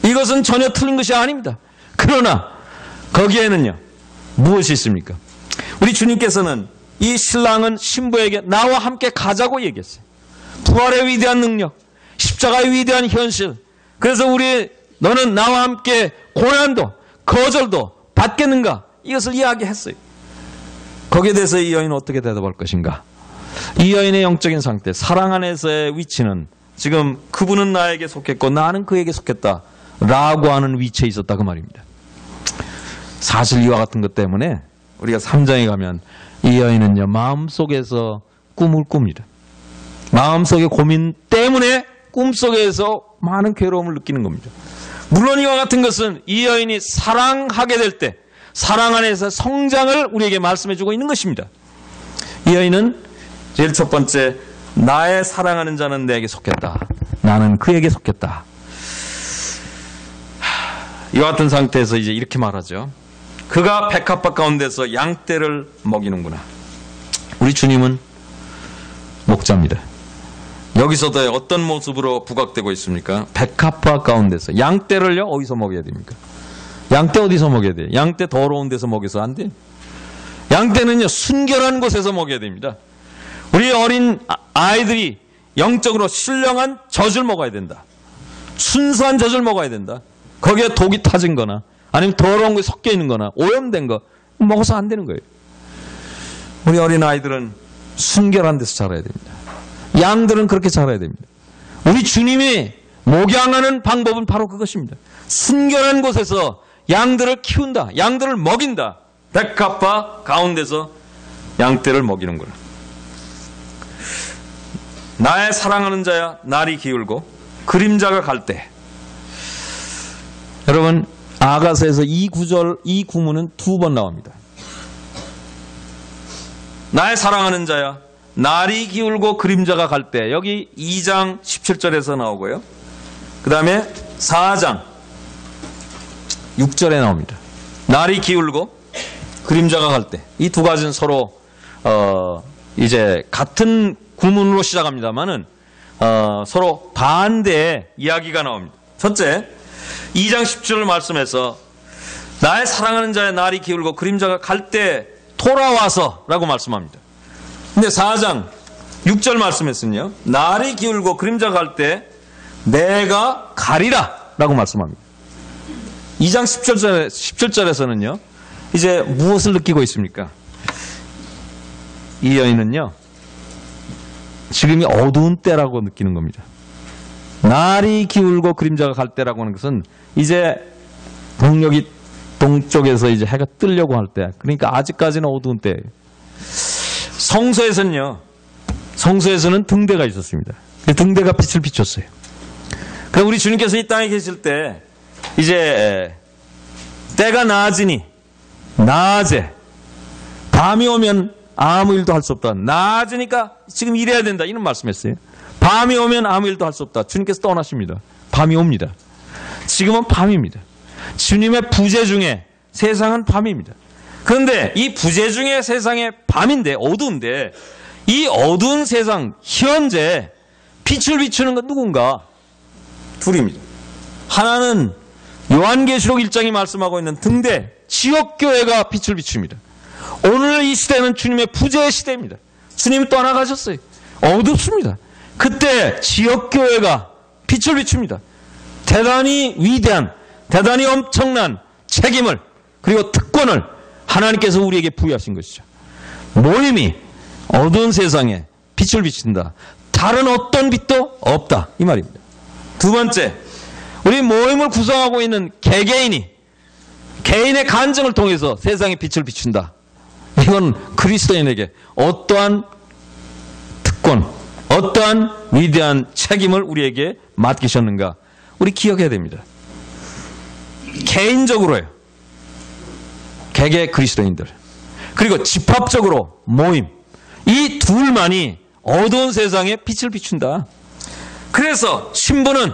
이것은 전혀 틀린 것이 아닙니다. 그러나 거기에는요 무엇이 있습니까? 우리 주님께서는 이 신랑은 신부에게 나와 함께 가자고 얘기했어요. 부활의 위대한 능력, 십자가의 위대한 현실. 그래서 너는 나와 함께 고난도 거절도 받겠는가? 이것을 이야기했어요. 거기에 대해서 이 여인은 어떻게 대답할 것인가? 이 여인의 영적인 상태, 사랑 안에서의 위치는 지금 그분은 나에게 속했고 나는 그에게 속했다 라고 하는 위치에 있었다 그 말입니다. 사실 이와 같은 것 때문에 우리가 3장에 가면 이 여인은요 마음속에서 꿈을 꿉니다. 마음속의 고민 때문에 꿈속에서 많은 괴로움을 느끼는 겁니다. 물론 이와 같은 것은 이 여인이 사랑하게 될 때 사랑 안에서 성장을 우리에게 말씀해주고 있는 것입니다. 이 여인은 제일 첫 번째, 나의 사랑하는 자는 내게 속했다. 나는 그에게 속했다. 이와 같은 상태에서 이제 이렇게 말하죠. 그가 백합화 가운데서 양떼를 먹이는구나. 우리 주님은 목자입니다. 여기서도 어떤 모습으로 부각되고 있습니까? 백합화 가운데서. 양떼를요 어디서 먹여야 됩니까? 양떼 어디서 먹여야 돼요? 양떼 더러운 데서 먹여서 안 돼요. 양떼는요 순결한 곳에서 먹여야 됩니다. 우리 어린 아이들이 영적으로 신령한 젖을 먹어야 된다. 순수한 젖을 먹어야 된다. 거기에 독이 타진 거나 아니면 더러운 게 섞여 있는 거나 오염된 거 먹어서 안 되는 거예요. 우리 어린 아이들은 순결한 데서 자라야 됩니다. 양들은 그렇게 자라야 됩니다. 우리 주님이 목양하는 방법은 바로 그것입니다. 순결한 곳에서 양들을 키운다. 양들을 먹인다. 백합화 가운데서 양떼를 먹이는구나. 나의 사랑하는 자야 날이 기울고 그림자가 갈 때. 여러분 아가서에서 이 구문은 2번 나옵니다. 나의 사랑하는 자야 날이 기울고 그림자가 갈 때. 여기 2장 17절에서 나오고요. 그 다음에 4장 6절에 나옵니다. 날이 기울고 그림자가 갈 때. 이 두 가지는 서로 이제 같은 구문으로 시작합니다만은 서로 반대의 이야기가 나옵니다. 첫째, 2장 10절 말씀에서 나의 사랑하는 자의 날이 기울고 그림자가 갈 때 돌아와서 라고 말씀합니다. 근데 4장 6절 말씀에서는요, 날이 기울고 그림자가 갈 때 내가 가리라 라고 말씀합니다. 2장 17절에서는요 이제 무엇을 느끼고 있습니까? 이 여인은요 지금이 어두운 때라고 느끼는 겁니다. 날이 기울고 그림자가 갈 때라고 하는 것은 이제 동력이 동쪽에서 이제 해가 뜨려고 할 때, 그러니까 아직까지는 어두운 때예요. 성소에서는 등대가 있었습니다. 등대가 빛을 비췄어요. 그럼 우리 주님께서 이 땅에 계실 때 이제 때가 나아지니 낮에 밤이 오면 아무 일도 할 수 없다. 낮으니까 지금 일해야 된다. 이런 말씀했어요. 밤이 오면 아무 일도 할 수 없다. 주님께서 떠나십니다. 밤이 옵니다. 지금은 밤입니다. 주님의 부재 중에 세상은 밤입니다. 그런데 이 부재 중에 세상의 밤인데 어두운데 이 어두운 세상 현재 빛을 비추는 건 누군가? 둘입니다. 하나는 요한계시록 1장이 말씀하고 있는 등대 지역교회가 빛을 비춥니다. 오늘 이 시대는 주님의 부재의 시대입니다. 주님이 떠나가셨어요. 어둡습니다. 그때 지역교회가 빛을 비춥니다. 대단히 위대한, 대단히 엄청난 책임을 그리고 특권을 하나님께서 우리에게 부여하신 것이죠. 모임이 어두운 세상에 빛을 비춘다. 다른 어떤 빛도 없다. 이 말입니다. 두 번째, 우리 모임을 구성하고 있는 개개인이 개인의 간증을 통해서 세상에 빛을 비춘다. 이건 그리스도인에게 어떠한 특권, 어떠한 위대한 책임을 우리에게 맡기셨는가 우리 기억해야 됩니다. 개인적으로요. 개개 그리스도인들. 그리고 집합적으로 모임. 이 둘만이 어두운 세상에 빛을 비춘다. 그래서 신부는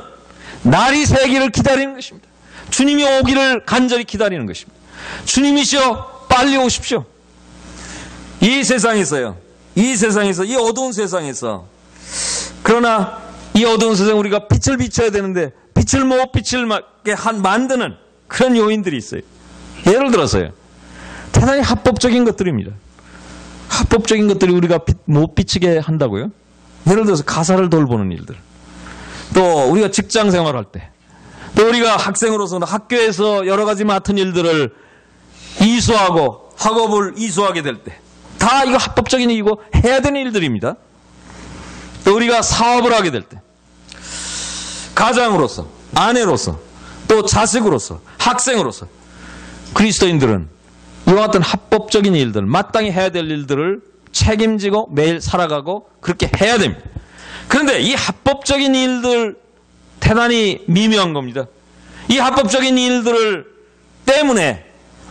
날이 새기를 기다리는 것입니다. 주님이 오기를 간절히 기다리는 것입니다. 주님이시여 빨리 오십시오. 이 세상에서요. 이 어두운 세상에서 그러나 이 어두운 세상 우리가 빛을 비춰야 되는데 빛을 못 비치게 만드는 그런 요인들이 있어요. 예를 들어서요. 대단히 합법적인 것들입니다. 합법적인 것들이 우리가 못 비치게 한다고요? 예를 들어서 가사를 돌보는 일들. 또 우리가 직장 생활할 때, 또 우리가 학생으로서 학교에서 여러 가지 맡은 일들을 이수하고 학업을 이수하게 될 때, 다 이거 합법적인 일이고 해야 되는 일들입니다. 또 우리가 사업을 하게 될 때, 가장으로서, 아내로서, 또 자식으로서, 학생으로서 그리스도인들은 이와 같은 합법적인 일들, 마땅히 해야 될 일들을 책임지고 매일 살아가고 그렇게 해야 됩니다. 그런데 이 합법적인 일들 대단히 미묘한 겁니다. 이 합법적인 일들을 때문에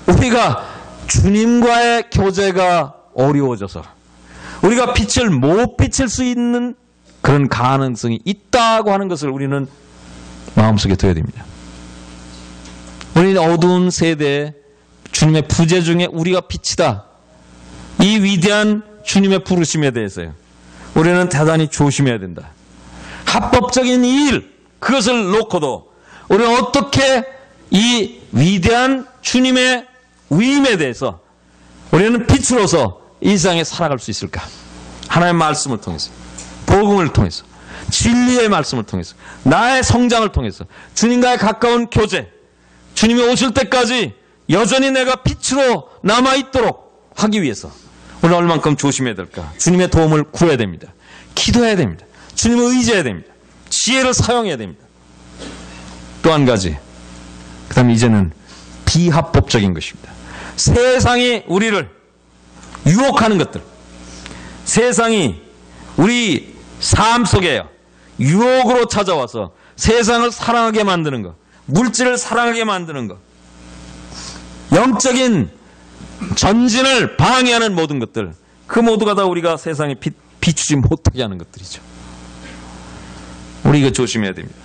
우리가 주님과의 교제가 어려워져서 우리가 빛을 못 비칠 수 있는 그런 가능성이 있다고 하는 것을 우리는 마음속에 둬야 됩니다. 우리는 어두운 세대에 주님의 부재 중에 우리가 빛이다. 이 위대한 주님의 부르심에 대해서요. 우리는 대단히 조심해야 된다. 합법적인 일, 그것을 놓고도 우리는 어떻게 이 위대한 주님의 위임에 대해서 우리는 빛으로서 이 세상에 살아갈 수 있을까? 하나님의 말씀을 통해서, 복음을 통해서, 진리의 말씀을 통해서, 나의 성장을 통해서, 주님과의 가까운 교제, 주님이 오실 때까지 여전히 내가 빛으로 남아있도록 하기 위해서 우리 얼만큼 조심해야 될까? 주님의 도움을 구해야 됩니다. 기도해야 됩니다. 주님을 의지해야 됩니다. 지혜를 사용해야 됩니다. 또 한 가지, 그 다음에 이제는 비합법적인 것입니다. 세상이 우리를 유혹하는 것들, 세상이 우리 삶 속에요, 유혹으로 찾아와서 세상을 사랑하게 만드는 것, 물질을 사랑하게 만드는 것, 영적인 전진을 방해하는 모든 것들, 그 모두가 다 우리가 세상에 비추지 못하게 하는 것들이죠. 우리 이거 조심해야 됩니다.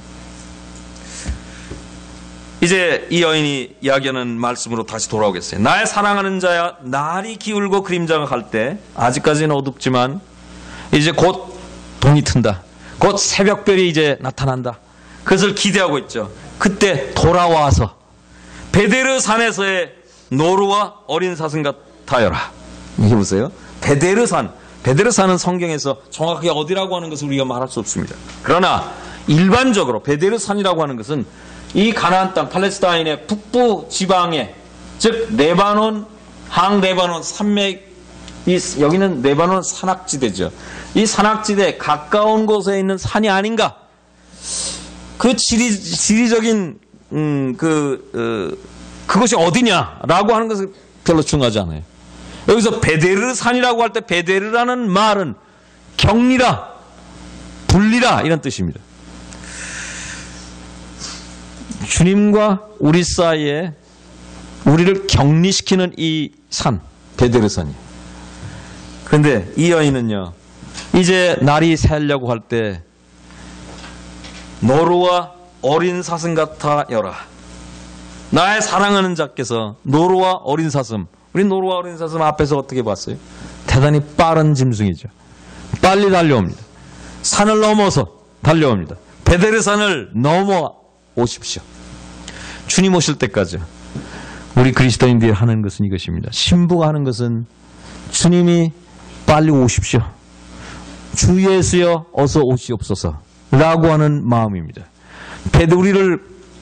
이제 이 여인이 이야기하는 말씀으로 다시 돌아오겠어요. 나의 사랑하는 자야, 날이 기울고 그림자가 갈 때, 아직까지는 어둡지만 이제 곧 동이 튼다. 곧 새벽별이 이제 나타난다. 그것을 기대하고 있죠. 그때 돌아와서 베데르 산에서의 노루와 어린 사슴 같아여라. 이게 보세요. 베데르산은 성경에서 정확하게 어디라고 하는 것을 우리가 말할 수 없습니다. 그러나 일반적으로 베데르산이라고 하는 것은 이 가나안 땅, 팔레스타인의 북부 지방에, 즉 레바논, 항레바논 산맥, 여기는 레바논 산악지대죠. 이 산악지대 가까운 곳에 있는 산이 아닌가? 그 지리적인 그것이 어디냐라고 하는 것은 별로 중요하지 않아요. 여기서 베데르산이라고 할 때 베데르라는 말은 격리라, 분리라 이런 뜻입니다. 주님과 우리 사이에 우리를 격리시키는 이 산, 베데르산이에요. 그런데 이 여인은요, 이제 날이 새려고 할 때 노루와 어린 사슴 같아여라. 나의 사랑하는 자께서 노루와 어린 사슴, 우리 노루와 어린 사슴 앞에서 어떻게 봤어요? 대단히 빠른 짐승이죠. 빨리 달려옵니다. 산을 넘어서 달려옵니다. 베데르산을 넘어 오십시오. 주님 오실 때까지 우리 그리스도인들이 하는 것은 이것입니다. 신부가 하는 것은 주님이 빨리 오십시오. 주 예수여 어서 오시옵소서 라고 하는 마음입니다. 우리를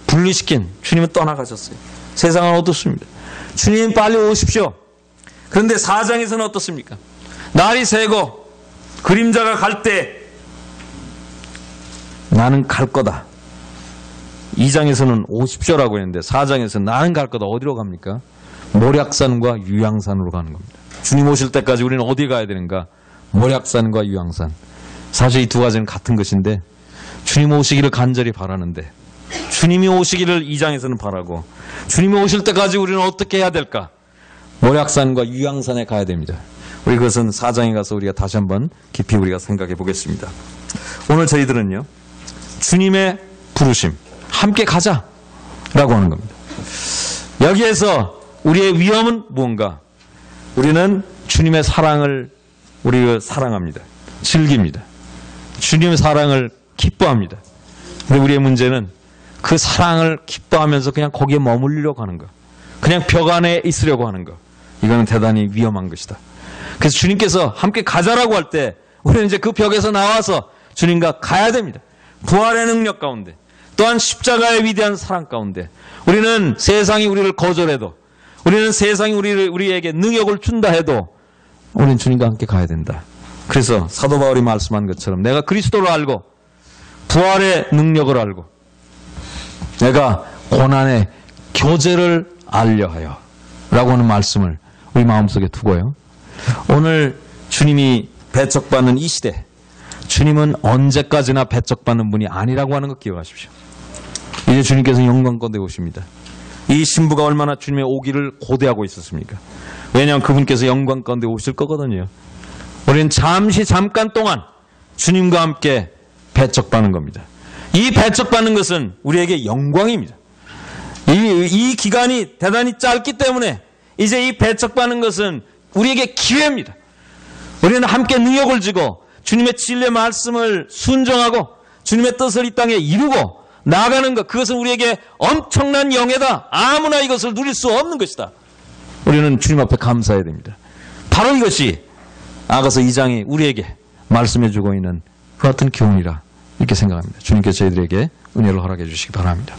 분리시킨 주님은 떠나가셨어요. 세상은 어떻습니다. 주님 빨리 오십시오. 그런데 4장에서는 어떻습니까? 날이 새고 그림자가 갈 때 나는 갈 거다. 2장에서는 오십시오라고 했는데 4장에서는 나는 갈 거다. 어디로 갑니까? 모략산과 유향산으로 가는 겁니다. 주님 오실 때까지 우리는 어디 가야 되는가? 모략산과 유향산. 사실 이 두 가지는 같은 것인데 주님 오시기를 간절히 바라는데 주님이 오시기를 2장에서는 바라고 주님이 오실 때까지 우리는 어떻게 해야 될까? 모략산과 유향산에 가야 됩니다. 우리 그것은 4장에 가서 우리가 다시 한번 깊이 우리가 생각해 보겠습니다. 오늘 저희들은요, 주님의 부르심, 함께 가자라고 하는 겁니다. 여기에서 우리의 위험은 무언가? 우리는 주님의 사랑을 우리가 사랑합니다. 즐깁니다. 주님의 사랑을 기뻐합니다. 근데 우리의 문제는 그 사랑을 기뻐하면서 그냥 거기에 머물려고 하는 것, 그냥 벽 안에 있으려고 하는 것, 이거는 대단히 위험한 것이다. 그래서 주님께서 함께 가자라고 할 때 우리는 이제 그 벽에서 나와서 주님과 가야 됩니다. 부활의 능력 가운데, 또한 십자가의 위대한 사랑 가운데 우리는 세상이 우리를 거절해도, 우리는 세상이 우리에게 능력을 준다 해도 우리는 주님과 함께 가야 된다. 그래서 사도 바울이 말씀한 것처럼 내가 그리스도를 알고 부활의 능력을 알고 내가 고난의 교제를 알려하여 라고 하는 말씀을 우리 마음속에 두고요. 오늘 주님이 배척받는 이 시대, 주님은 언제까지나 배척받는 분이 아니라고 하는 것 기억하십시오. 이제 주님께서 영광 가운데 오십니다. 이 신부가 얼마나 주님의 오기를 고대하고 있었습니까? 왜냐하면 그분께서 영광 가운데 오실 거거든요. 우리는 잠깐 동안 주님과 함께 배척받는 겁니다. 이 배척받는 것은 우리에게 영광입니다. 이 기간이 대단히 짧기 때문에 이제 이 배척받는 것은 우리에게 기회입니다. 우리는 함께 능력을 지고 주님의 진리의 말씀을 순종하고 주님의 뜻을 이 땅에 이루고 나아가는 것, 그것은 우리에게 엄청난 영예다. 아무나 이것을 누릴 수 없는 것이다. 우리는 주님 앞에 감사해야 됩니다. 바로 이것이 아가서 2장이 우리에게 말씀해주고 있는 그 같은 교훈이라 이렇게 생각합니다. 주님께서 저희들에게 은혜를 허락해 주시기 바랍니다.